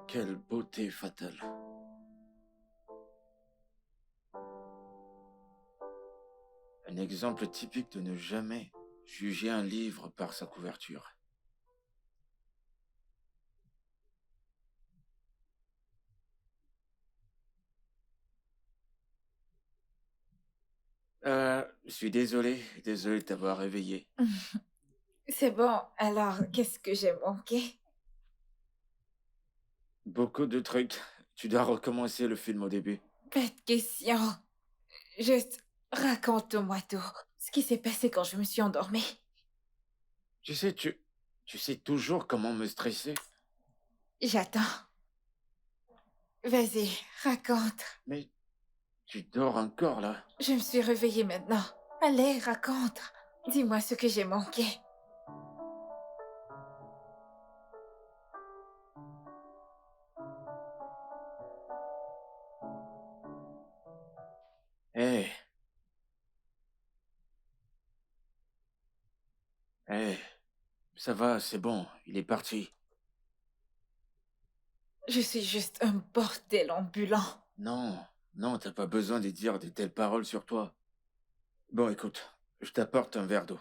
Quelle beauté fatale. Un exemple typique de ne jamais juger un livre par sa couverture. Je suis désolé de t'avoir réveillé. C'est bon, alors qu'est-ce que j'ai manqué? Beaucoup de trucs. Tu dois recommencer le film au début. Pas de question. Juste, raconte-moi tout. Ce qui s'est passé quand je me suis endormie. Tu sais toujours comment me stresser. J'attends. Vas-y, raconte. Mais tu dors encore là. Je me suis réveillée maintenant. Allez, raconte. Dis-moi ce que j'ai manqué. Hé, hé, ça va, c'est bon, il est parti. Je suis juste un bordel ambulant. Non, non, t'as pas besoin de dire de telles paroles sur toi. Bon, écoute, je t'apporte un verre d'eau.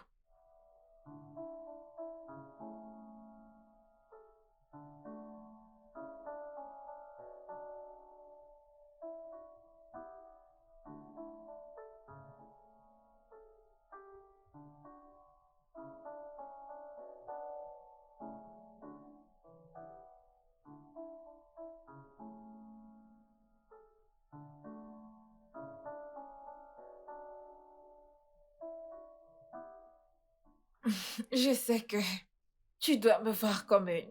Je sais que tu dois me voir comme une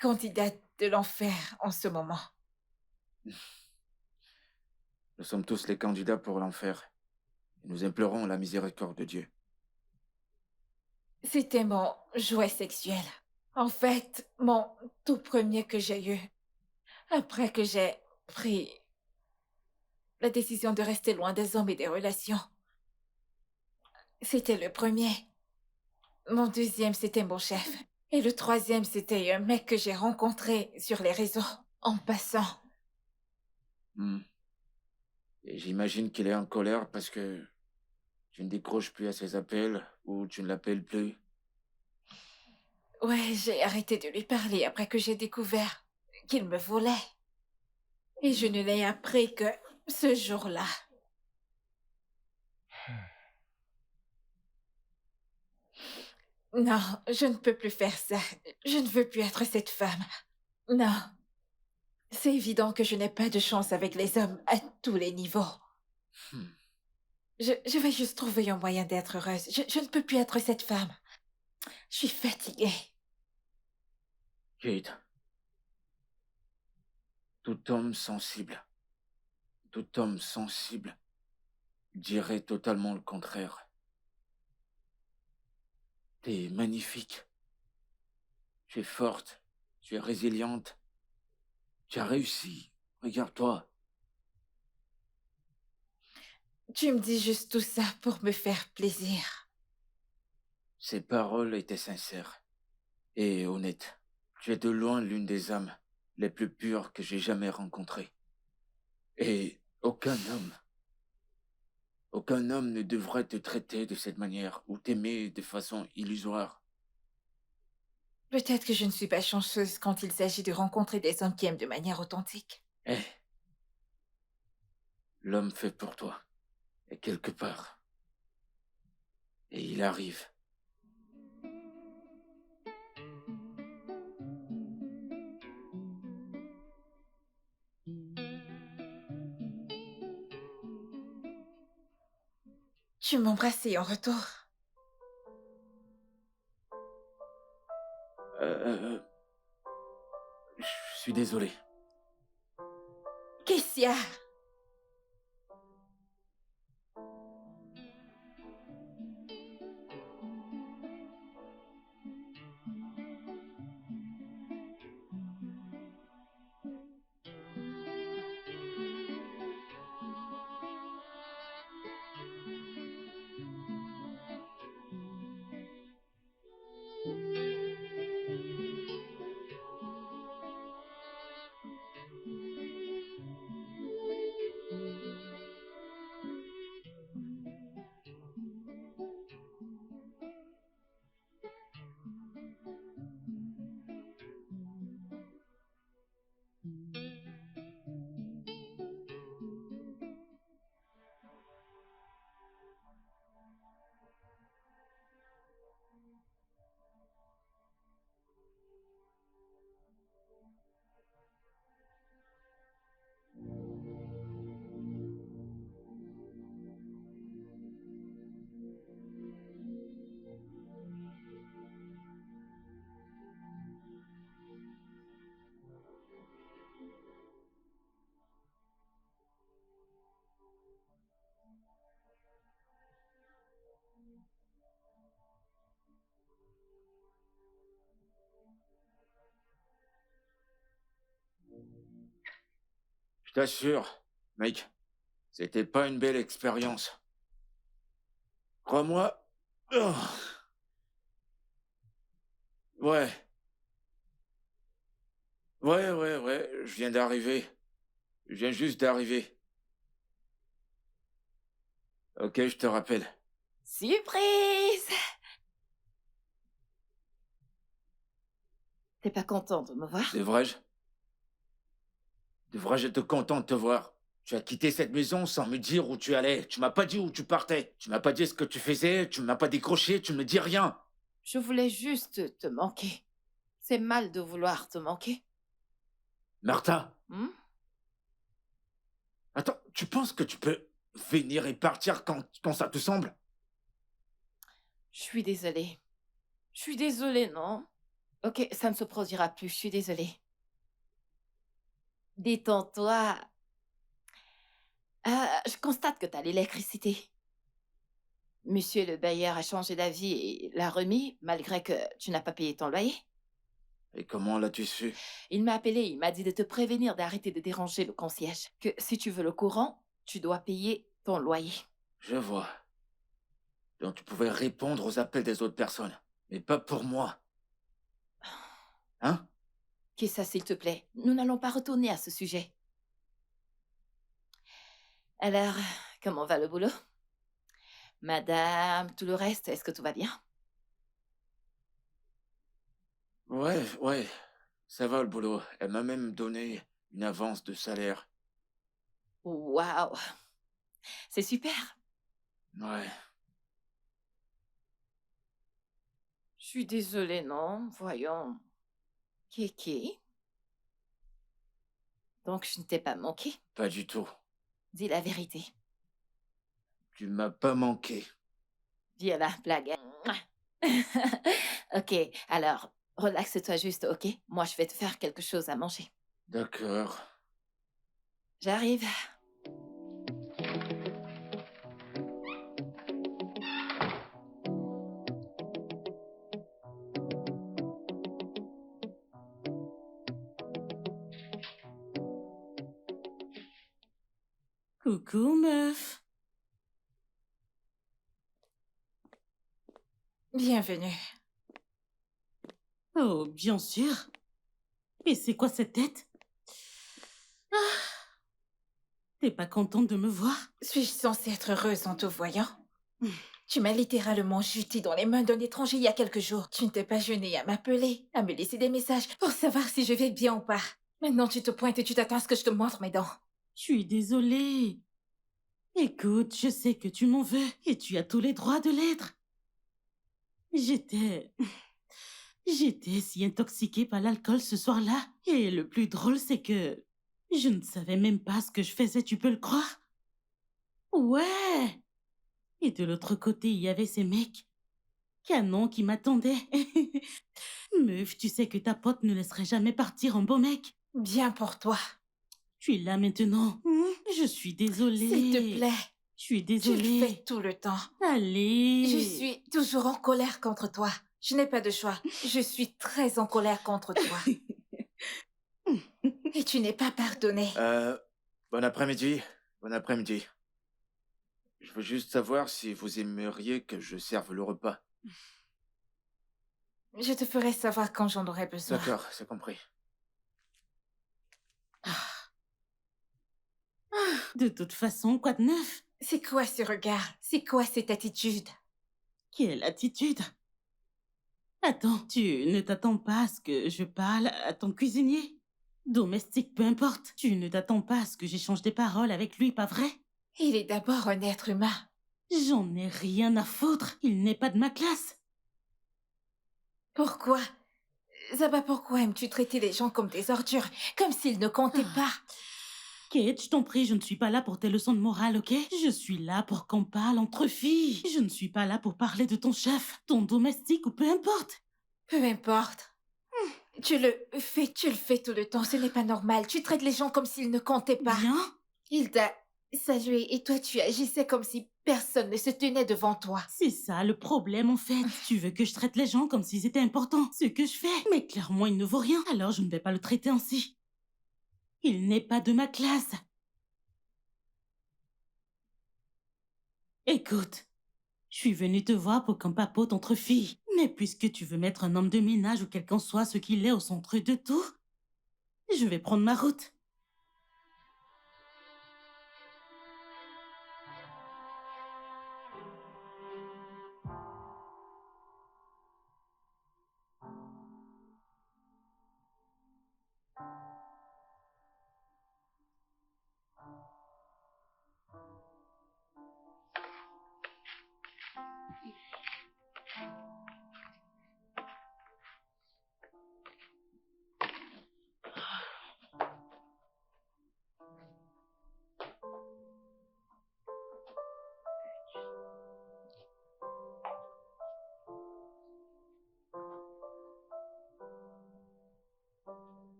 candidate de l'enfer en ce moment. Nous sommes tous les candidats pour l'enfer. Et nous implorons la miséricorde de Dieu. C'était mon jouet sexuel. En fait, mon tout premier que j'ai eu. Après que j'ai pris la décision de rester loin des hommes et des relations. C'était le premier. Mon deuxième, c'était mon chef. Et le troisième, c'était un mec que j'ai rencontré sur les réseaux, en passant. Hmm. Et j'imagine qu'il est en colère parce que tu ne décroches plus à ses appels ou tu ne l'appelles plus. Ouais, j'ai arrêté de lui parler après que j'ai découvert qu'il me volait. Et je ne l'ai appris que ce jour-là. Non, je ne peux plus faire ça. Je ne veux plus être cette femme. Non. C'est évident que je n'ai pas de chance avec les hommes à tous les niveaux. Hmm. Je vais juste trouver un moyen d'être heureuse. Je ne peux plus être cette femme. Je suis fatiguée. Kate, tout homme sensible dirait totalement le contraire. T'es magnifique. Tu es forte. Tu es résiliente. Tu as réussi. Regarde-toi. Tu me dis juste tout ça pour me faire plaisir. Ces paroles étaient sincères et honnêtes. Tu es de loin l'une des âmes les plus pures que j'ai jamais rencontrées. Et aucun homme ne devrait te traiter de cette manière ou t'aimer de façon illusoire. Peut-être que je ne suis pas chanceuse quand il s'agit de rencontrer des hommes qui aiment de manière authentique. Eh, l'homme fait pour toi est quelque part. Et il arrive. Tu m'embrassais en retour. suis désolé. Qu'est-ce qu'il y a? Je t'assure, mec, c'était pas une belle expérience. Crois-moi. Oh. Ouais. Ouais, je viens d'arriver. Je viens juste d'arriver. Ok, je te rappelle. Surprise! T'es pas content de me voir? Devrais-je être content de te voir? Tu as quitté cette maison sans me dire où tu allais. Tu m'as pas dit où tu partais. Tu m'as pas dit ce que tu faisais. Tu m'as pas décroché. Tu me dis rien. Je voulais juste te manquer. C'est mal de vouloir te manquer. Martha, Hmm? attends, tu penses que tu peux venir et partir quand ça te semble? Je suis désolée. Je suis désolée, non? Ok, ça ne se produira plus, je suis désolée. Détends-toi. Je constate que t'as l'électricité. Monsieur le bailleur a changé d'avis et l'a remis, malgré que tu n'as pas payé ton loyer. Et comment l'as-tu su? Il m'a appelé, il m'a dit de te prévenir d'arrêter de déranger le concierge. Que si tu veux le courant, tu dois payer ton loyer. Je vois. Donc tu pouvais répondre aux appels des autres personnes, mais pas pour moi. Hein? Qu'est-ce ça, s'il te plaît? Nous n'allons pas retourner à ce sujet. Alors, comment va le boulot? Madame, tout le reste, est-ce que tout va bien? Ouais, ça va le boulot. Elle m'a même donné une avance de salaire. Waouh! C'est super! Ouais. Je suis désolée, non? Voyons. Kéké? Donc, je ne t'ai pas manqué? Pas du tout. Dis la vérité. Tu m'as pas manqué. Dis la blague. Ok, alors, relaxe-toi juste, ok? Moi, je vais te faire quelque chose à manger. D'accord. J'arrive. Coucou, meuf. Bienvenue. Oh, bien sûr. Mais c'est quoi cette tête? Ah. T'es pas contente de me voir? Suis-je censée être heureuse en te voyant? Tu m'as littéralement jeté dans les mains d'un étranger il y a quelques jours. Tu ne t'es pas gêné à m'appeler, à me laisser des messages pour savoir si je vais bien ou pas. Maintenant, tu te pointes et tu t'attends à ce que je te montre mes dents. Je suis désolée. Écoute, je sais que tu m'en veux et tu as tous les droits de l'être. J'étais si intoxiquée par l'alcool ce soir-là. Et le plus drôle, c'est que je ne savais même pas ce que je faisais, tu peux le croire? Ouais. Et de l'autre côté, il y avait ces mecs canons qui m'attendaient. Meuf, tu sais que ta pote ne laisserait jamais partir un beau mec. Bien pour toi. Tu es là maintenant. Je suis désolée. S'il te plaît, Je suis tu le désolée. fais tout le temps. Allez. Je suis toujours en colère contre toi. Je n'ai pas de choix. Je suis très en colère contre toi. Et tu n'es pas pardonné. Bon après-midi. Bon après-midi. Je veux juste savoir si vous aimeriez que je serve le repas. Je te ferai savoir quand j'en aurai besoin. D'accord, c'est compris. De toute façon, quoi de neuf? C'est quoi ce regard? C'est quoi cette attitude? Quelle attitude? Attends, tu ne t'attends pas à ce que je parle à ton cuisinier? Domestique, peu importe. Tu ne t'attends pas à ce que j'échange des paroles avec lui, pas vrai? Il est d'abord un être humain. J'en ai rien à foutre. Il n'est pas de ma classe. Pourquoi? Zaba, pourquoi aimes-tu traiter les gens comme des ordures? Comme s'ils ne comptaient pas? Kate, je t'en prie, je ne suis pas là pour tes leçons de morale, ok? Je suis là pour qu'on parle entre filles. Je ne suis pas là pour parler de ton chef, ton domestique ou peu importe. Peu importe. Tu le fais tout le temps. Ce n'est pas normal. Tu traites les gens comme s'ils ne comptaient pas. Bien? Il t'a salué et toi tu agissais comme si personne ne se tenait devant toi. C'est ça le problème en fait. Tu veux que je traite les gens comme s'ils étaient importants. Ce que je fais. Mais clairement, il ne vaut rien. Alors je ne vais pas le traiter ainsi. Il n'est pas de ma classe. Écoute, je suis venue te voir pour qu'on papote entre filles. Mais puisque tu veux mettre un homme de ménage ou quelqu'un soit ce qu'il est au centre de tout, je vais prendre ma route.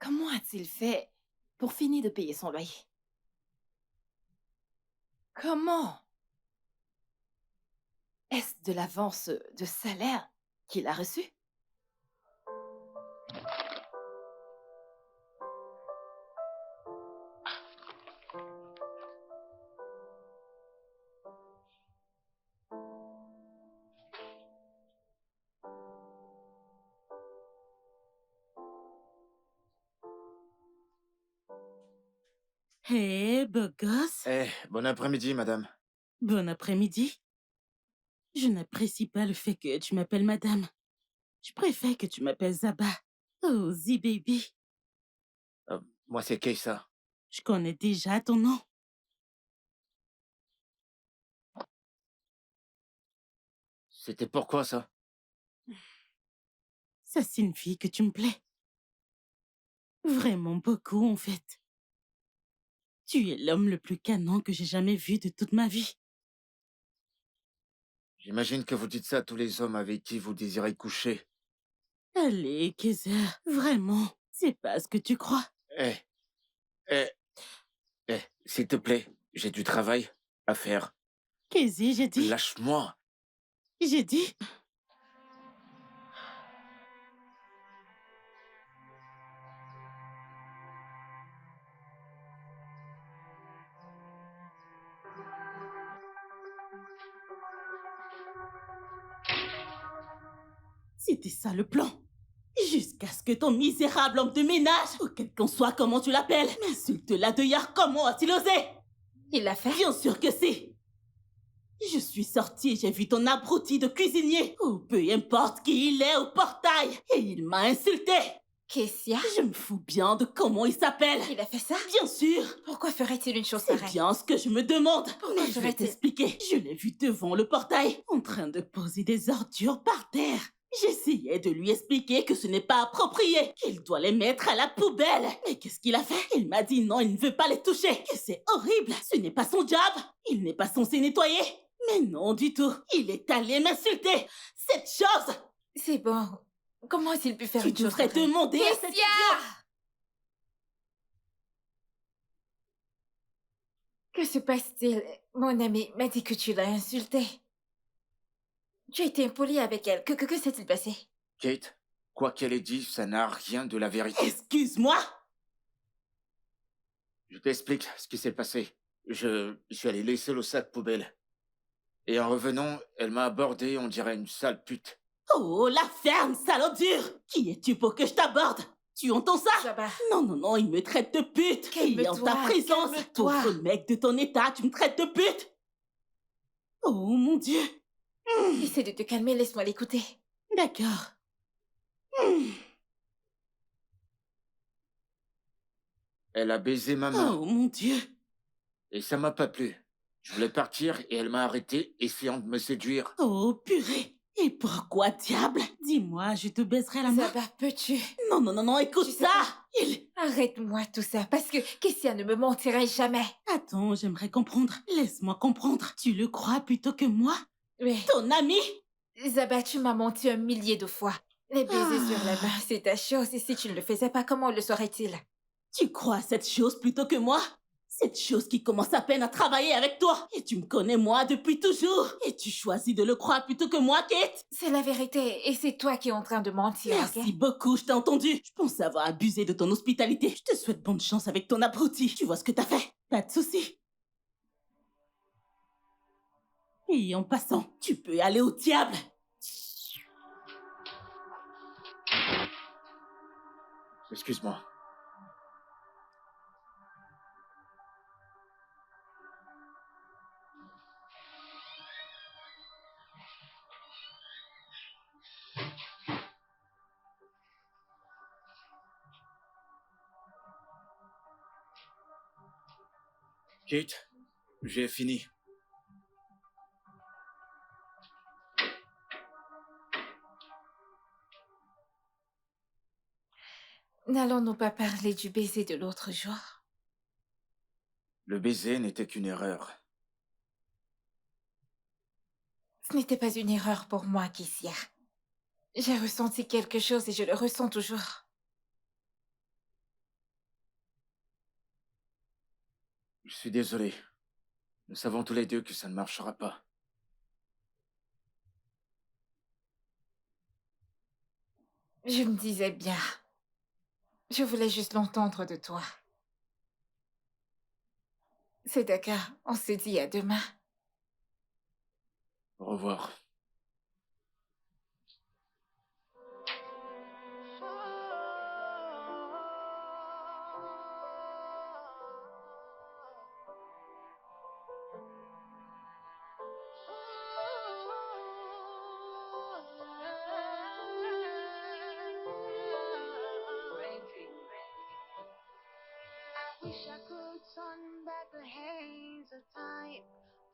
Comment a-t-il fait pour finir de payer son loyer? Comment? Est-ce de l'avance de salaire qu'il a reçu? Hé, beau gosse. Bon après-midi, madame. Bon après-midi. Je n'apprécie pas le fait que tu m'appelles madame. Je préfère que tu m'appelles Zaba. Oh, Z-Baby. Moi, c'est Keissa. Je connais déjà ton nom. C'était pourquoi, ça? Ça signifie que tu me plais. Vraiment beaucoup, en fait. Tu es l'homme le plus canon que j'ai jamais vu de toute ma vie. J'imagine que vous dites ça à tous les hommes avec qui vous désirez coucher. Allez, Kaiser, vraiment, c'est pas ce que tu crois. Eh, eh, s'il te plaît, j'ai du travail à faire. Kaiser, j'ai dit... Lâche-moi. J'ai dit... C'était ça le plan. Jusqu'à ce que ton misérable homme de ménage, ou quel qu'en soit comment tu l'appelles, m'insulte la deuillard. Comment a-t-il osé? Il l'a fait? Bien sûr que si. Je suis sortie et j'ai vu ton abruti de cuisinier, ou peu importe qui il est, au portail, et il m'a insulté. Kessia, Je me fous bien de comment il s'appelle. il a fait ça? Bien sûr. Pourquoi ferait-il une chose C'est pareille? bien ce que je me demande. Pourquoi Mais je vais ferait-il- t'expliquer. Je l'ai vu devant le portail, en train de poser des ordures par terre. J'essayais de lui expliquer que ce n'est pas approprié, qu'il doit les mettre à la poubelle. Mais qu'est-ce qu'il a fait? Il m'a dit non, il ne veut pas les toucher, que c'est horrible. Ce n'est pas son job. Il n'est pas censé nettoyer. Mais non du tout. Il est allé m'insulter. Cette chose. C'est bon. Comment a-t-il pu faire Tu une chose devrais pareille? demander à cette Kessia! idiote. Que se passe-t-il? Mon ami m'a dit que tu l'as insultée. Tu as été impoli avec elle. Que s'est-il passé? Kate, quoi qu'elle ait dit, ça n'a rien de la vérité. Excuse-moi. Je t'explique ce qui s'est passé. Je suis allé laisser le sac poubelle. Et en revenant, elle m'a abordé, on dirait une sale pute. Oh, la ferme, salaud dur. Qui es-tu pour que je t'aborde? Tu entends ça? Zaba, Non, non, non, il me traite de pute. Et en ta Calme-toi, présence, calme-toi. pauvre mec de ton état, tu me traites de pute. Oh, mon Dieu. essaie de te calmer, laisse-moi l'écouter. D'accord. Elle a baisé ma main, Oh, mon Dieu. et ça m'a pas plu. Je voulais partir, et elle m'a arrêté, essayant de me séduire. Oh, purée. Et pourquoi, diable? Dis-moi, je te baiserai la main. Zaba, peux-tu? Non, non, non, non, écoute Tu sais ça. quoi? Il... Arrête-moi tout ça, parce que Kessia ne me mentirait jamais. Attends, j'aimerais comprendre. Laisse-moi comprendre. Tu le crois plutôt que moi? Oui. Ton ami? Zaba, tu m'as menti 1 000 000 de fois. Les baisers sur la Ah. main, c'est ta chose, et si tu ne le faisais pas, comment le saurait-il? Tu crois à cette chose plutôt que moi? Cette chose qui commence à peine à travailler avec toi. Et tu me connais moi depuis toujours. Et tu choisis de le croire plutôt que moi, Kate? C'est la vérité, et c'est toi qui es en train de mentir, Merci ok? beaucoup, je t'ai entendu. Je pensais avoir abusé de ton hospitalité. Je te souhaite bonne chance avec ton abruti. Tu vois ce que t'as fait? Pas de souci. Et en passant, tu peux aller au diable. Excuse-moi. Kate, j'ai fini. N'allons-nous pas parler du baiser de l'autre jour? Le baiser n'était qu'une erreur. Ce n'était pas une erreur pour moi, Kessia. J'ai ressenti quelque chose et je le ressens toujours. Je suis désolé. Nous savons tous les deux que ça ne marchera pas. Je me disais bien. Je voulais juste l'entendre de toi. C'est d'accord, on se dit à demain. Au revoir. I wish I could turn back the hands of time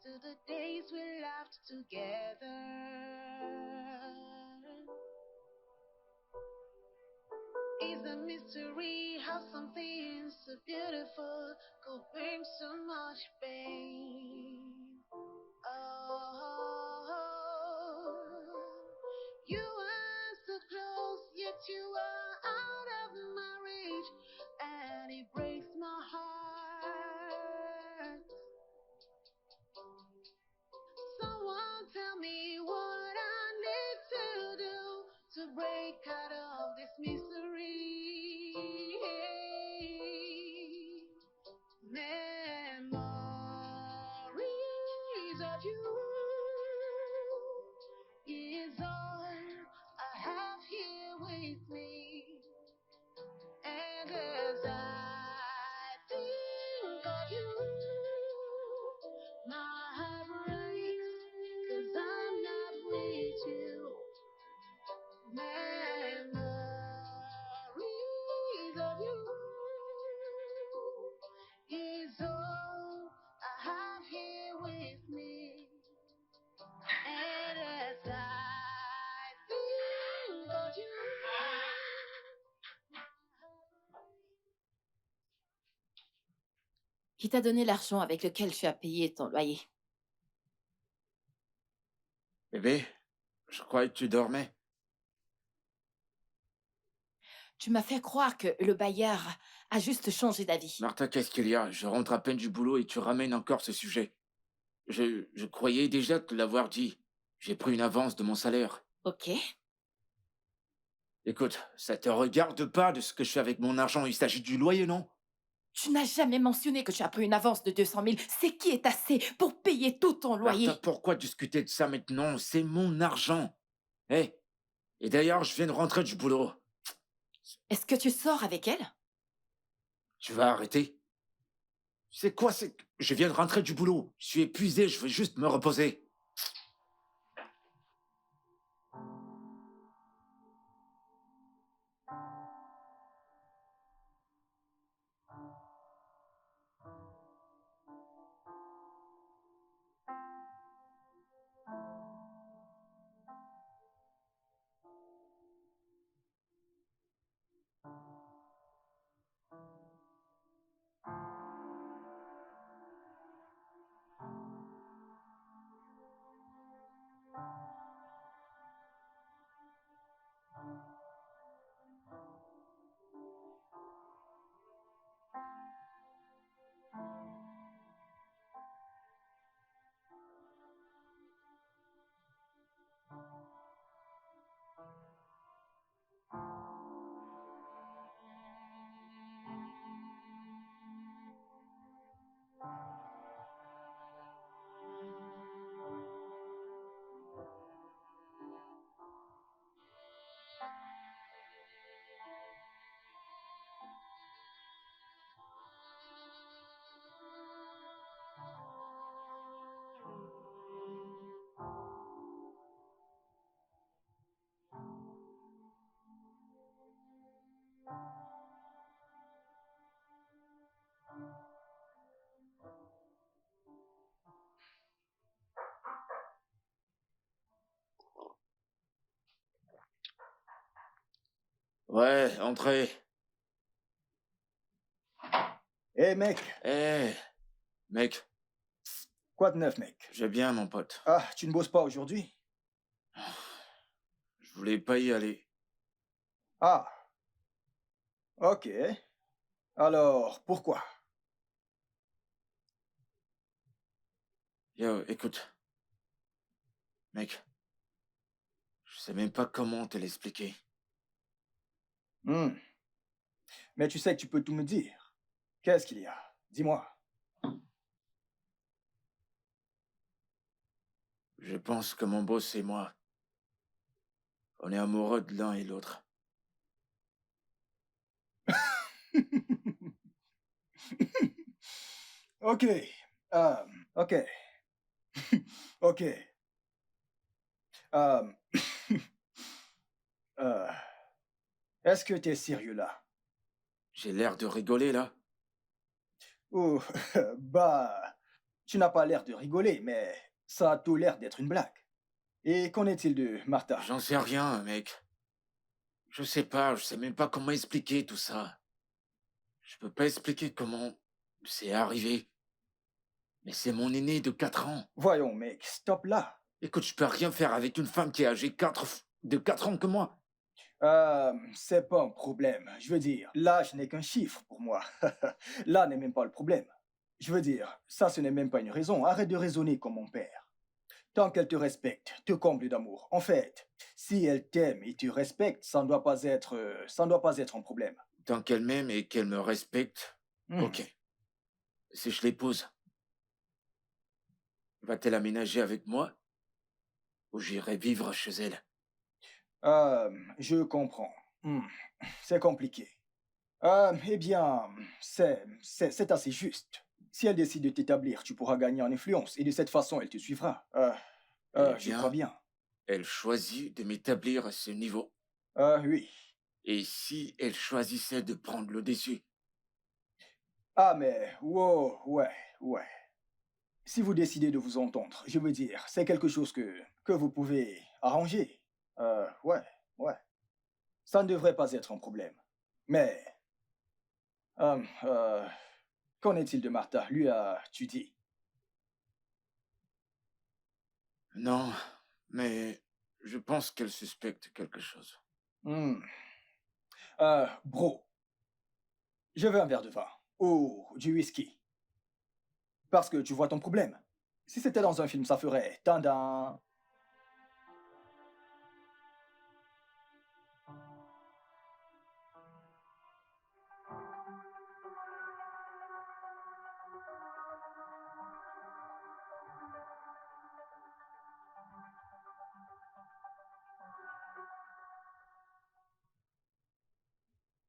to the days we laughed together. It's a mystery how something so beautiful could bring so much pain. Oh, you are so close, yet you are out of my reach, and it breaks my heart. Someone tell me what I need to do to break out of this misery. Memories Qui t'a donné l'argent avec lequel tu as payé ton loyer? Bébé, je croyais que tu dormais. Tu m'as fait croire que le bailleur a juste changé d'avis. Martha, qu'est-ce qu'il y a? Je rentre à peine du boulot et tu ramènes encore ce sujet. Je croyais déjà te l'avoir dit. J'ai pris une avance de mon salaire. Ok. Écoute, ça te regarde pas de ce que je fais avec mon argent. Il s'agit du loyer, non? Tu n'as jamais mentionné que tu as pris une avance de 200 000. C'est qui est assez pour payer tout ton loyer? Martha, pourquoi discuter de ça maintenant? C'est mon argent. Hé, et d'ailleurs, je viens de rentrer du boulot. Est-ce que tu sors avec elle? Tu vas arrêter? C'est quoi? Je viens de rentrer du boulot. Je suis épuisé, je veux juste me reposer. Ouais, entrez. Hé mec, Eh, mec, quoi de neuf mec? je vais bien, mon pote. Ah, tu ne bosses pas aujourd'hui? Je voulais pas y aller. Ah, ok. Alors, pourquoi? Yo, écoute. Mec, je sais même pas comment te l'expliquer. Hmm. Mais tu sais que tu peux tout me dire. Qu'est-ce qu'il y a? Dis-moi. Je pense que mon boss et moi, on est amoureux de l'un et l'autre. Ok. Ok. Ok. Euh, euh, Est-ce que t'es sérieux là? J'ai l'air de rigoler, là? Ou, bah, tu n'as pas l'air de rigoler, mais ça a tout l'air d'être une blague. Et qu'en est-il de Martha? J'en sais rien, mec. Je sais même pas comment expliquer tout ça. Je peux pas expliquer comment c'est arrivé. Mais c'est mon aîné de 4 ans. Voyons, mec, stop là. Écoute, je peux rien faire avec une femme qui est âgée de 4 ans que moi. C'est pas un problème. Je veux dire, l'âge n'est qu'un chiffre pour moi. Là n'est même pas le problème. Je veux dire, ça ce n'est même pas une raison. Arrête de raisonner comme mon père. Tant qu'elle te respecte, te comble d'amour. En fait, si elle t'aime et te respecte, ça ne doit pas être un problème. Tant qu'elle m'aime et qu'elle me respecte, Hmm. ok. Si je l'épouse, va-t-elle aménager avec moi? Ou j'irai vivre chez elle? Je comprends. Hmm. C'est compliqué. Eh bien, c'est assez juste. Si elle décide de t'établir, tu pourras gagner en influence et de cette façon, elle te suivra. Eh Je bien, crois bien. elle choisit de m'établir à ce niveau. Oui. Et si elle choisissait de prendre le dessus? Ah, mais, wow, ouais. Si vous décidez de vous entendre, je veux dire, c'est quelque chose que vous pouvez arranger. Ouais. Ça ne devrait pas être un problème. Mais, euh, euh, Qu'en est-il de Martha? Lui as-tu dit? Non, mais je pense qu'elle suspecte quelque chose. Hmm. Bro, je veux un verre de vin. Ou du whisky. Parce que tu vois ton problème. Si c'était dans un film, ça ferait tadam.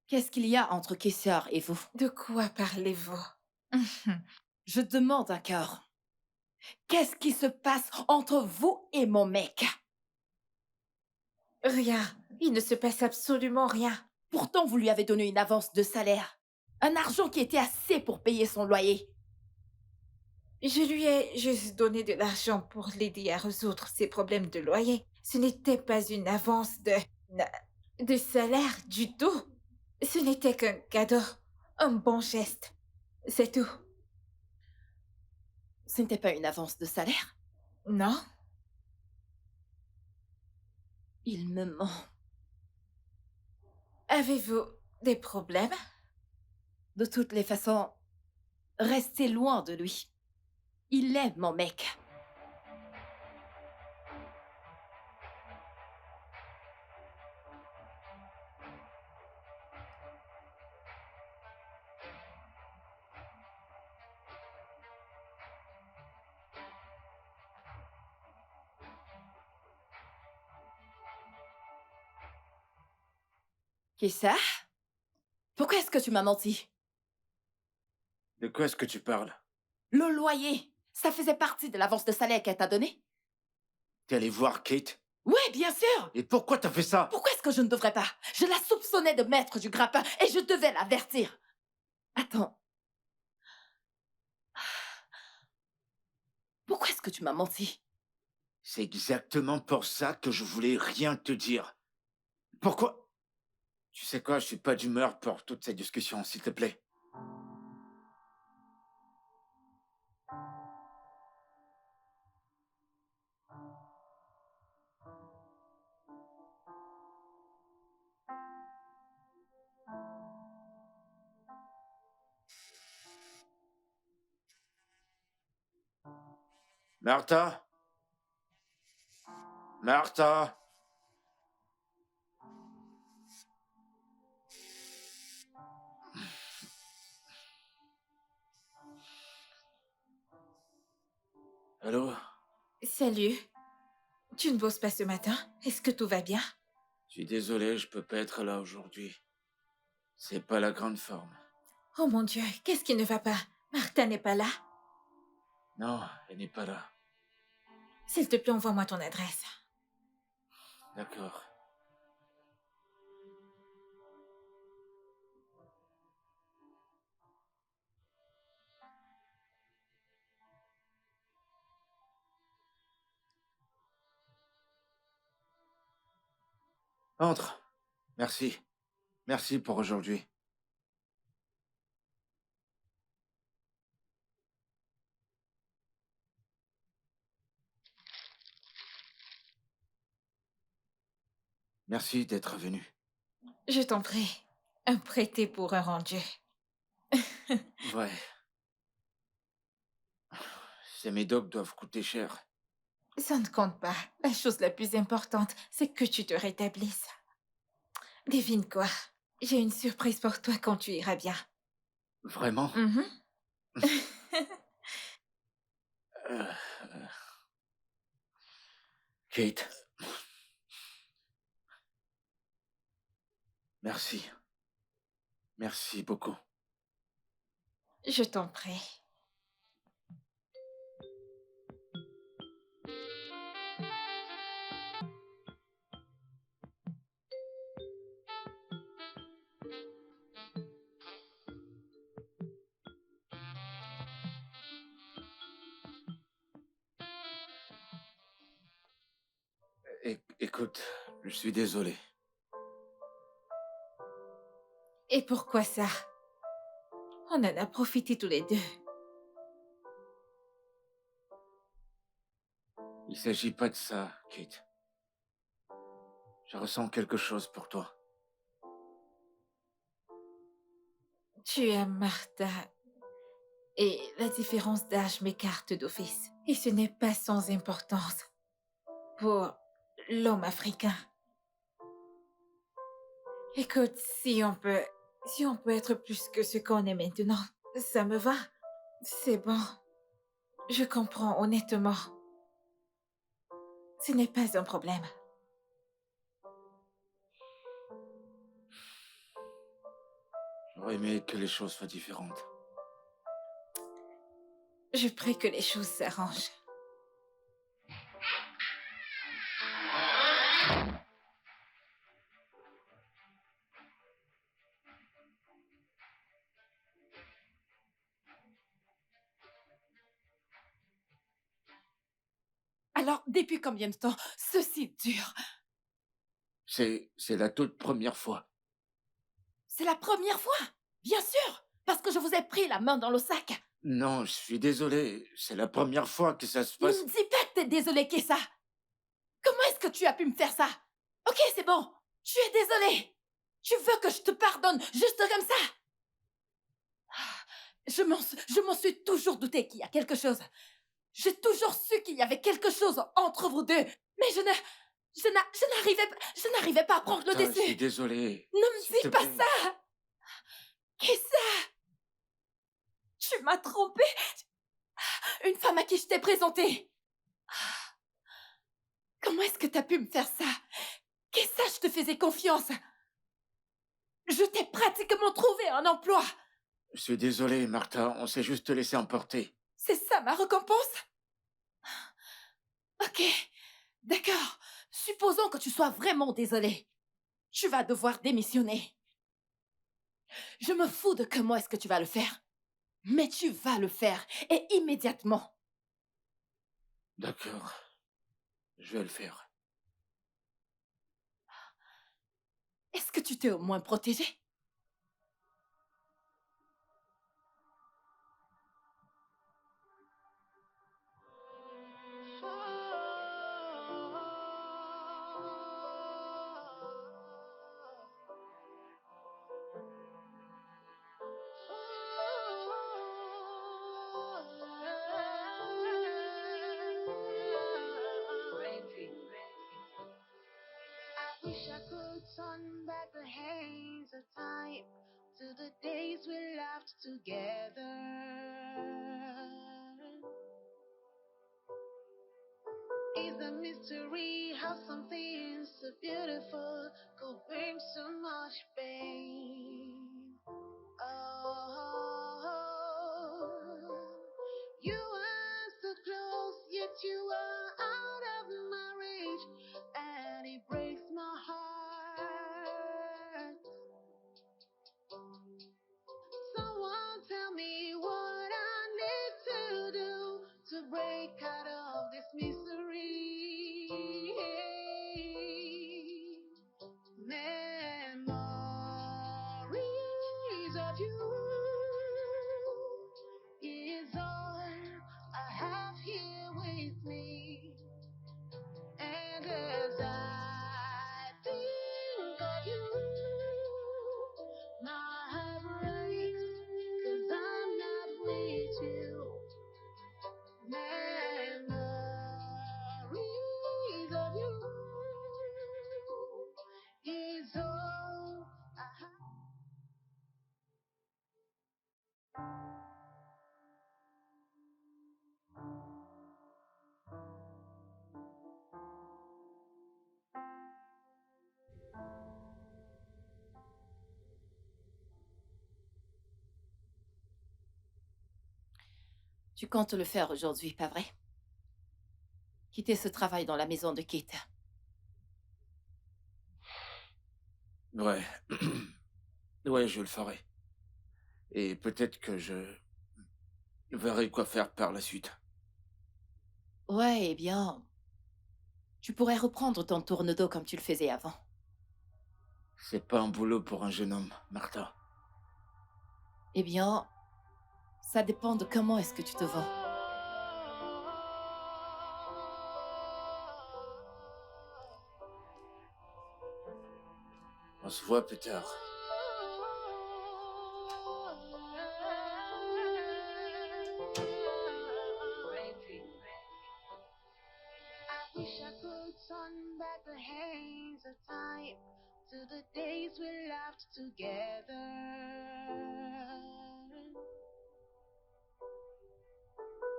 Qu'est-ce qu'il y a entre Kessar et vous? De quoi parlez-vous? Je demande un cœur. Qu'est-ce qui se passe entre vous et mon mec? Rien. Il ne se passe absolument rien. Pourtant, vous lui avez donné une avance de salaire. Un argent qui était assez pour payer son loyer. Je lui ai juste donné de l'argent pour l'aider à résoudre ses problèmes de loyer. Ce n'était pas une avance de salaire du tout. Ce n'était qu'un cadeau. Un bon geste. C'est tout. Ce n'était pas une avance de salaire. Non? Il me ment. Avez-vous des problèmes? De toutes les façons, restez loin de lui. Il est mon mec. Qui ça? Pourquoi est-ce que tu m'as menti? De quoi est-ce que tu parles? Le loyer, ça faisait partie de l'avance de salaire qu'elle t'a donnée? T'es allé voir Kate? Oui, bien sûr! Et pourquoi t'as fait ça? Pourquoi est-ce que je ne devrais pas? Je la soupçonnais de mettre du grappin et je devais l'avertir. Attends. Pourquoi est-ce que tu m'as menti? C'est exactement pour ça que je voulais rien te dire. Pourquoi? Tu sais quoi, je suis pas d'humeur pour toute cette discussion, s'il te plaît. Martha? Martha? Allô? Salut. Tu ne bosses pas ce matin? Est-ce que tout va bien? Je suis désolé, je peux pas être là aujourd'hui. C'est pas la grande forme. Oh mon Dieu, qu'est-ce qui ne va pas? Martha n'est pas là? Non, elle n'est pas là. S'il te plaît, envoie-moi ton adresse. D'accord. Entre. Merci. Merci pour aujourd'hui. Merci d'être venu. Je t'en prie. Un prêté pour un rendu. Ouais. Ces médocs doivent coûter cher. Ça ne compte pas. La chose la plus importante, c'est que tu te rétablisses. Devine quoi? J'ai une surprise pour toi quand tu iras bien. Vraiment? Mhm. Euh, Kate. Merci. Merci beaucoup. Je t'en prie. Écoute, je suis désolé. Et pourquoi ça? On en a profité tous les deux. Il s'agit pas de ça, Kate. Je ressens quelque chose pour toi. Tu es Martha. Et la différence d'âge m'écarte d'office. Et ce n'est pas sans importance pour l'homme africain. Écoute, si on peut être plus que ce qu'on est maintenant, ça me va. C'est bon. Je comprends honnêtement. Ce n'est pas un problème. J'aurais aimé que les choses soient différentes. Je prie que les choses s'arrangent. Alors, depuis combien de temps ceci dure? C'est la toute première fois. C'est la première fois? Bien sûr, parce que je vous ai pris la main dans le sac. Non, je suis désolé. C'est la première fois que ça se Ne passe. me dis pas que t'es désolé, Kessa. Comment est-ce que tu as pu me faire ça? Ok, c'est bon. Tu es désolé. Tu veux que je te pardonne juste comme ça? Je m'en suis toujours douté qu'il y a quelque chose. J'ai toujours su qu'il y avait quelque chose entre vous deux. Mais je n'arrivais pas à prendre le Putain, je suis dessus. désolé. Ne me S'il dis te pas plaît. ça. Kessa, tu m'as trompée. Une femme à qui je t'ai présentée. Comment est-ce que t'as pu me faire ça? Kessa, je te faisais confiance. Je t'ai pratiquement trouvé un emploi. Je suis désolé, Martha. On s'est juste laissé emporter. C'est ça ma récompense? Ok, d'accord. Supposons que tu sois vraiment désolé. Tu vas devoir démissionner. Je me fous de comment est-ce que tu vas le faire. Mais tu vas le faire, et immédiatement. D'accord. Je vais le faire. Est-ce que tu t'es au moins protégé? I wish I could turn back the hands of time to the days we laughed together. It's a mystery how something so beautiful could bring so much pain. Oh, you are so close, yet you are out of my reach, and it breaks my heart. Someone tell me what I need to do to break out of this misery. Memories of you is all I have here with me. And as I think of you, my heart breaks, 'cause I'm not with you. Memories of you is all I have. Tu comptes le faire aujourd'hui, pas vrai? Quitter ce travail dans la maison de Kate. Ouais. Ouais, je le ferai. Et peut-être que je verrai quoi faire par la suite. Ouais, eh bien, tu pourrais reprendre ton tourne-dos comme tu le faisais avant. C'est pas un boulot pour un jeune homme, Martha. Eh bien, Ça dépend de comment est-ce que tu te vends. On se voit plus tard. I wish I could turn back the hands of time to the days we laughed together.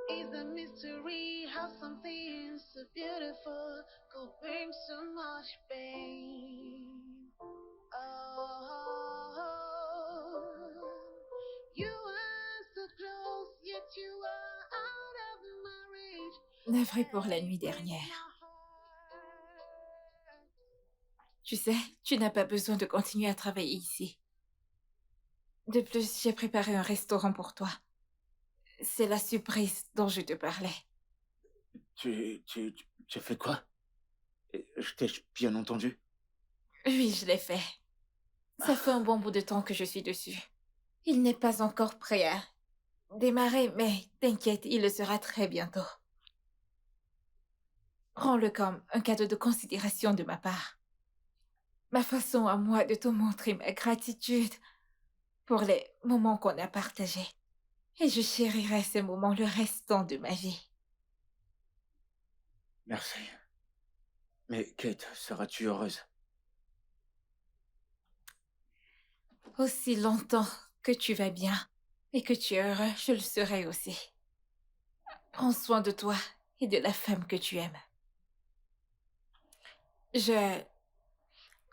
It's a mystery how something so beautiful could bring so much pain. Oh, you are so close, yet you are out of my reach. Navré pour la nuit dernière. Tu sais, tu n'as pas besoin de continuer à travailler ici. De plus, j'ai préparé un restaurant pour toi. C'est la surprise dont je te parlais. Tu as fait quoi? Je t'ai bien entendu. Oui, je l'ai fait. Ça fait un bon bout de temps que je suis dessus. Il n'est pas encore prêt à démarrer, mais t'inquiète, il le sera très bientôt. Prends-le comme un cadeau de considération de ma part. Ma façon à moi de te montrer ma gratitude pour les moments qu'on a partagés. Et je chérirai ces moments le restant de ma vie. Merci. Mais Kate, seras-tu heureuse? Aussi longtemps que tu vas bien et que tu es heureux, je le serai aussi. Prends soin de toi et de la femme que tu aimes. Je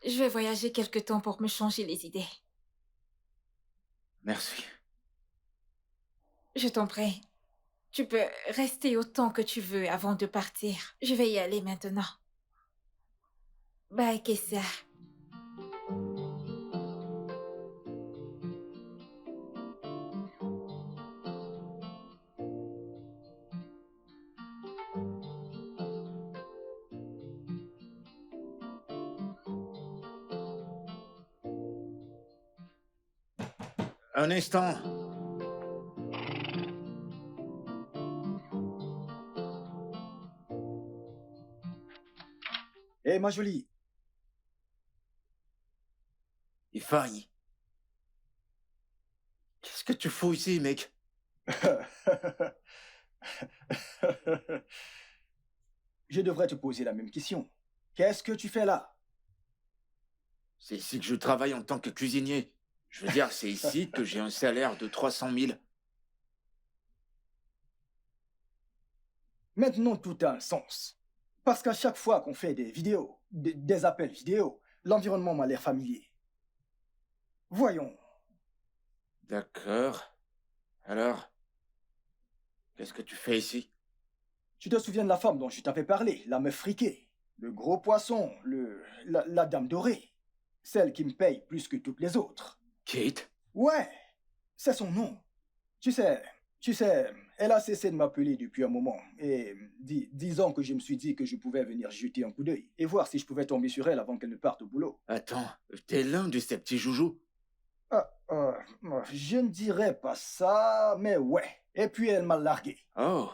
vais voyager quelque temps pour me changer les idées. Merci. Je t'en prie. Tu peux rester autant que tu veux avant de partir. Je vais y aller maintenant. Bye, Kessia. Un instant. Hé, ma jolie. Il faille. Qu'est-ce que tu fous ici, mec? Je devrais te poser la même question. Qu'est-ce que tu fais là? C'est ici que je travaille en tant que cuisinier. Je veux dire, c'est ici que j'ai un salaire de 300 000. Maintenant, tout a un sens. Parce qu'à chaque fois qu'on fait des vidéos, des appels vidéo, l'environnement m'a l'air familier. Voyons. D'accord. Alors, qu'est-ce que tu fais ici? Tu te souviens de la femme dont je t'avais parlé, la meuf friquée, le gros poisson, la dame dorée, celle qui me paye plus que toutes les autres. Kate? Ouais, c'est son nom. Tu sais, elle a cessé de m'appeler depuis un moment. Et disons que je me suis dit que je pouvais venir jeter un coup d'œil et voir si je pouvais tomber sur elle avant qu'elle ne parte au boulot. Attends, t'es l'un de ces petits joujoux? Je ne dirais pas ça, mais ouais. Et puis elle m'a largué. Oh,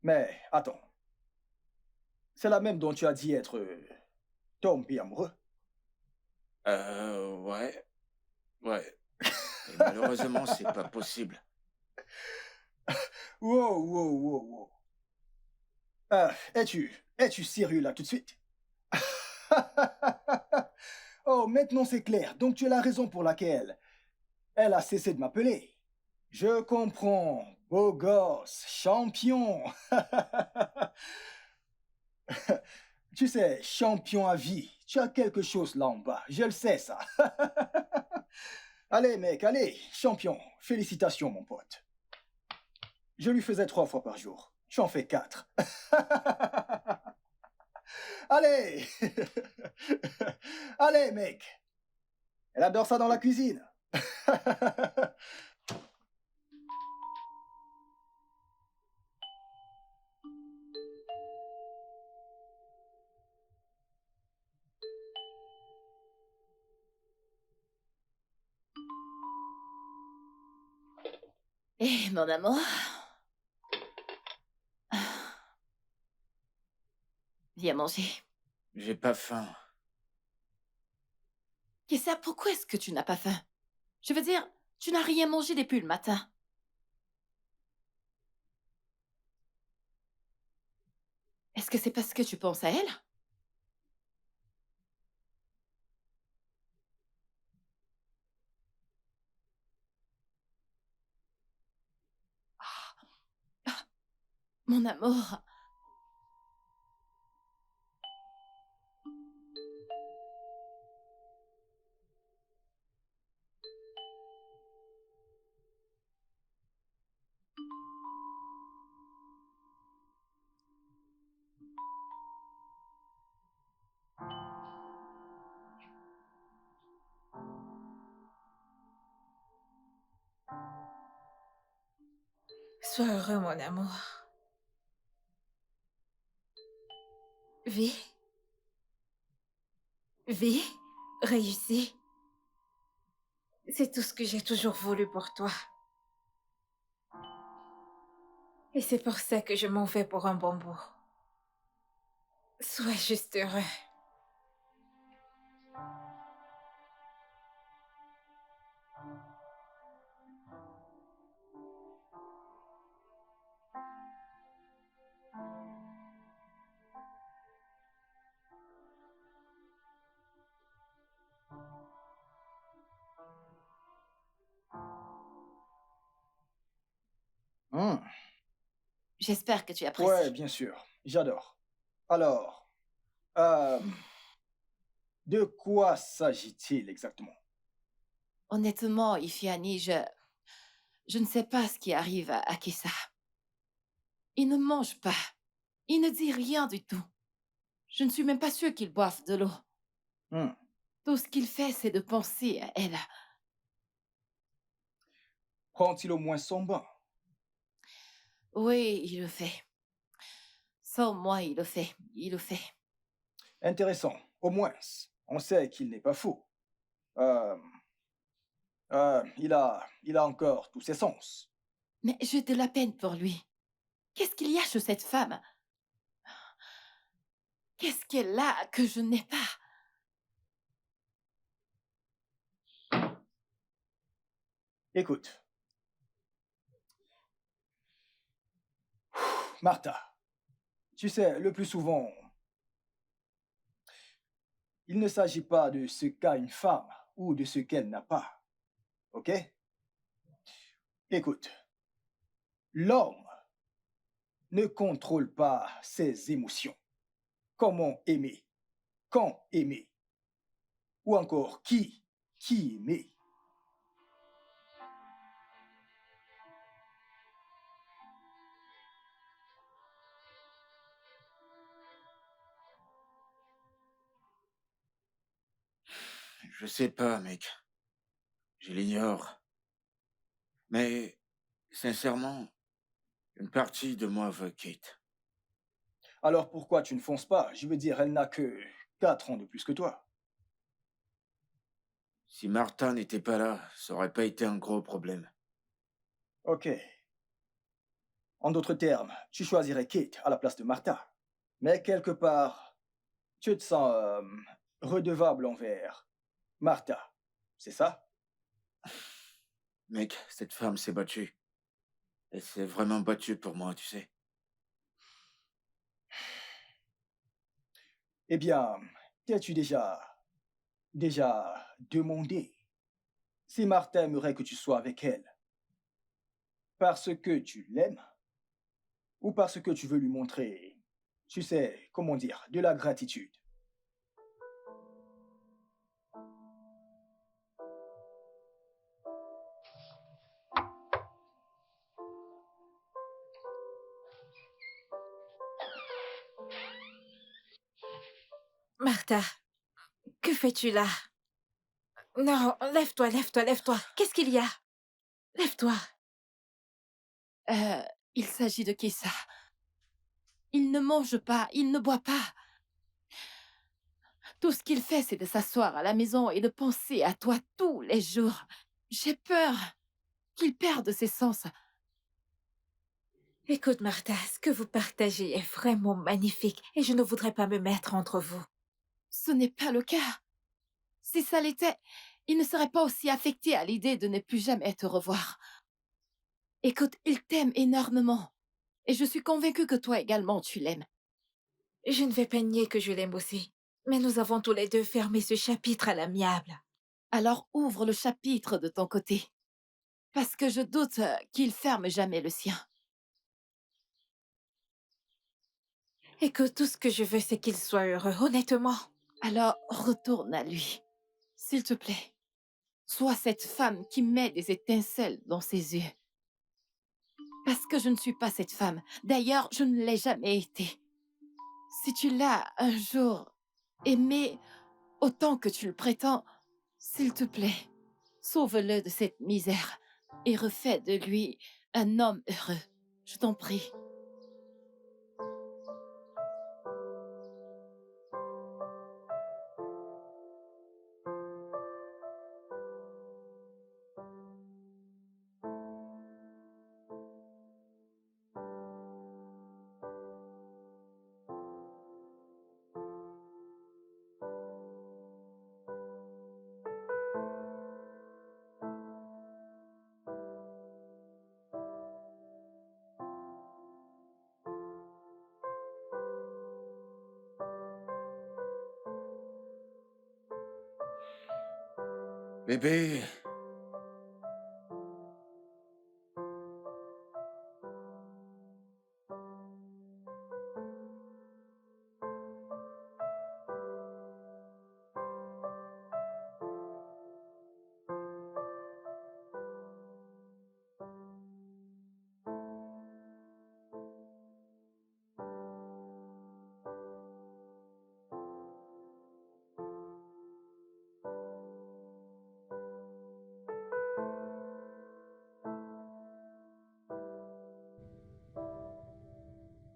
Mais attends. C'est la même dont tu as dit être tombé amoureux. ouais. Ouais. Et malheureusement, c'est pas possible. Wow. Es-tu sérieux là tout de suite? Oh, maintenant c'est clair. Donc tu as la raison pour laquelle elle a cessé de m'appeler. Je comprends. Beau gosse, champion. Tu sais, champion à vie. Tu as quelque chose là en bas. Je le sais, ça. Allez, mec, allez. Champion. Félicitations, mon pote. Je lui faisais 3 fois par jour. Tu en fais 4. Allez. Allez, mec. Elle adore ça dans la cuisine. Eh, mon amour. Viens manger. J'ai pas faim. Kessa, pourquoi est-ce que tu n'as pas faim? Je veux dire, tu n'as rien mangé depuis le matin. Est-ce que c'est parce que tu penses à elle? Mon amour. Sois heureux, mon amour. Vis. Vis. Réussis. C'est tout ce que j'ai toujours voulu pour toi. Et c'est pour ça que je m'en vais pour un bon bout. Sois juste heureux. Hmm. J'espère que tu apprécies. Ouais, bien sûr. J'adore. Alors, euh, de quoi s'agit-il exactement? Honnêtement, Ifiani, je ne sais pas ce qui arrive à Kessa. Il ne mange pas. Il ne dit rien du tout. Je ne suis même pas sûre qu'il boive de l'eau. Hmm. Tout ce qu'il fait, c'est de penser à elle. Prend-il au moins son bain? Oui, il le fait. Sans moi, il le fait. Il le fait. Intéressant. Au moins, on sait qu'il n'est pas fou. Euh, il a encore tous ses sens. Mais j'ai de la peine pour lui. Qu'est-ce qu'il y a chez cette femme? Qu'est-ce qu'elle a que je n'ai pas? Écoute. Martha, tu sais, le plus souvent, il ne s'agit pas de ce qu'a une femme ou de ce qu'elle n'a pas. OK? Écoute, l'homme ne contrôle pas ses émotions. Comment aimer? Quand aimer? Ou encore qui aimer? Je sais pas, mec. Je l'ignore. Mais, sincèrement, une partie de moi veut Kate. Alors pourquoi tu ne fonces pas? Je veux dire, elle n'a que 4 ans de plus que toi. Si Martha n'était pas là, ça aurait pas été un gros problème. OK. En d'autres termes, tu choisirais Kate à la place de Martha. Mais quelque part, tu te sens redevable envers Martha. C'est ça? Mec, cette femme s'est battue. Elle s'est vraiment battue pour moi, tu sais. Eh bien, t'es-tu déjà demandé si Martha aimerait que tu sois avec elle parce que tu l'aimes ou parce que tu veux lui montrer, tu sais, comment dire, de la gratitude? Martha, que fais-tu là? Non, lève-toi, lève-toi, lève-toi. Qu'est-ce qu'il y a? Lève-toi. Euh, il s'agit de Kessa. Il ne mange pas, il ne boit pas. Tout ce qu'il fait, c'est de s'asseoir à la maison et de penser à toi tous les jours. J'ai peur qu'il perde ses sens. Écoute, Martha, ce que vous partagez est vraiment magnifique et je ne voudrais pas me mettre entre vous. Ce n'est pas le cas. Si ça l'était, il ne serait pas aussi affecté à l'idée de ne plus jamais te revoir. Écoute, il t'aime énormément. Et je suis convaincue que toi également, tu l'aimes. Je ne vais pas nier que je l'aime aussi, mais nous avons tous les deux fermé ce chapitre à l'amiable. Alors ouvre le chapitre de ton côté. Parce que je doute qu'il ferme jamais le sien. Écoute, tout ce que je veux, c'est qu'il soit heureux, honnêtement. Alors retourne à lui. S'il te plaît. Sois cette femme qui met des étincelles dans ses yeux. Parce que je ne suis pas cette femme. D'ailleurs, je ne l'ai jamais été. Si tu l'as un jour aimé autant que tu le prétends, s'il te plaît, sauve-le de cette misère et refais de lui un homme heureux. Je t'en prie. Bébé,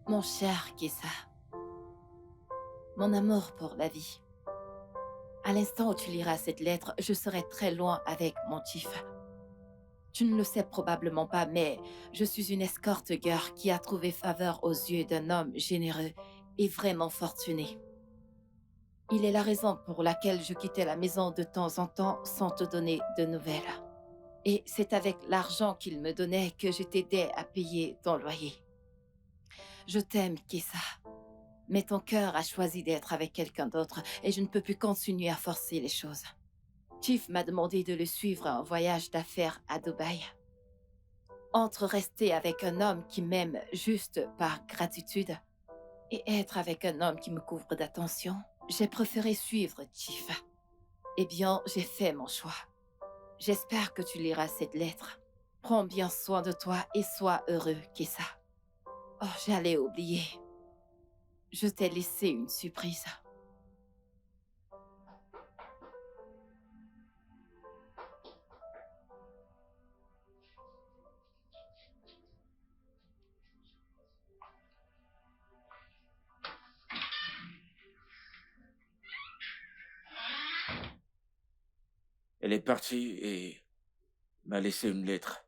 Mon cher Kessa, mon amour pour la vie. À l'instant où tu liras cette lettre, je serai très loin avec mon chief. Tu ne le sais probablement pas, mais je suis une escorte girl qui a trouvé faveur aux yeux d'un homme généreux et vraiment fortuné. Il est la raison pour laquelle je quittais la maison de temps en temps sans te donner de nouvelles. Et c'est avec l'argent qu'il me donnait que je t'aidais à payer ton loyer. Je t'aime, Kessa. Mais ton cœur a choisi d'être avec quelqu'un d'autre et je ne peux plus continuer à forcer les choses. Chief m'a demandé de le suivre en voyage d'affaires à Dubaï. Entre rester avec un homme qui m'aime juste par gratitude et être avec un homme qui me couvre d'attention, j'ai préféré suivre Chief. Eh bien, j'ai fait mon choix. J'espère que tu liras cette lettre. Prends bien soin de toi et sois heureux, Kessa. Oh, j'allais oublier. Je t'ai laissé une surprise. elle est partie et m'a laissé une lettre.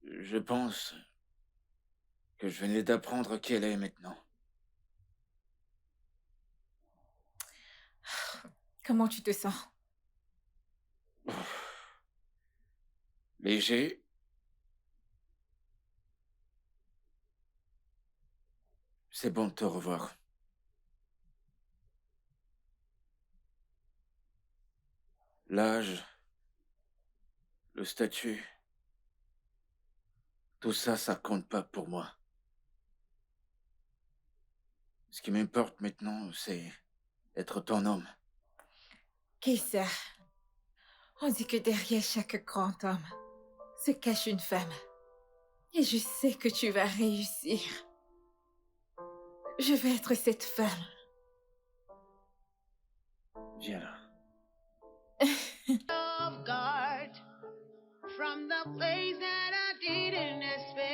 Je pense que je venais d'apprendre qui elle est maintenant. Comment tu te sens? Léger, c'est bon de te revoir. L'âge, le statut, tout ça, ça compte pas pour moi. Ce qui m'importe maintenant, c'est être ton homme. Qu'est-ce ça? On dit que derrière chaque grand homme se cache une femme. Et je sais que tu vas réussir. Je vais être cette femme. Viens là. Off guard from the place that I didn't expect.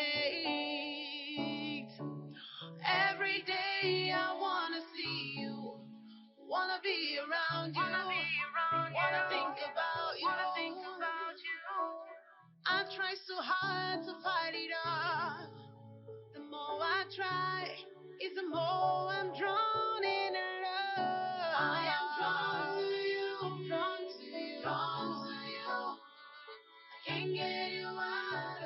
Every day I wanna see you, wanna be around you, wanna think about you. I try so hard to fight it off. The more I try, is the more I'm drawn in love. I am drawn to you, drawn to you, drawn to you. I can't get you out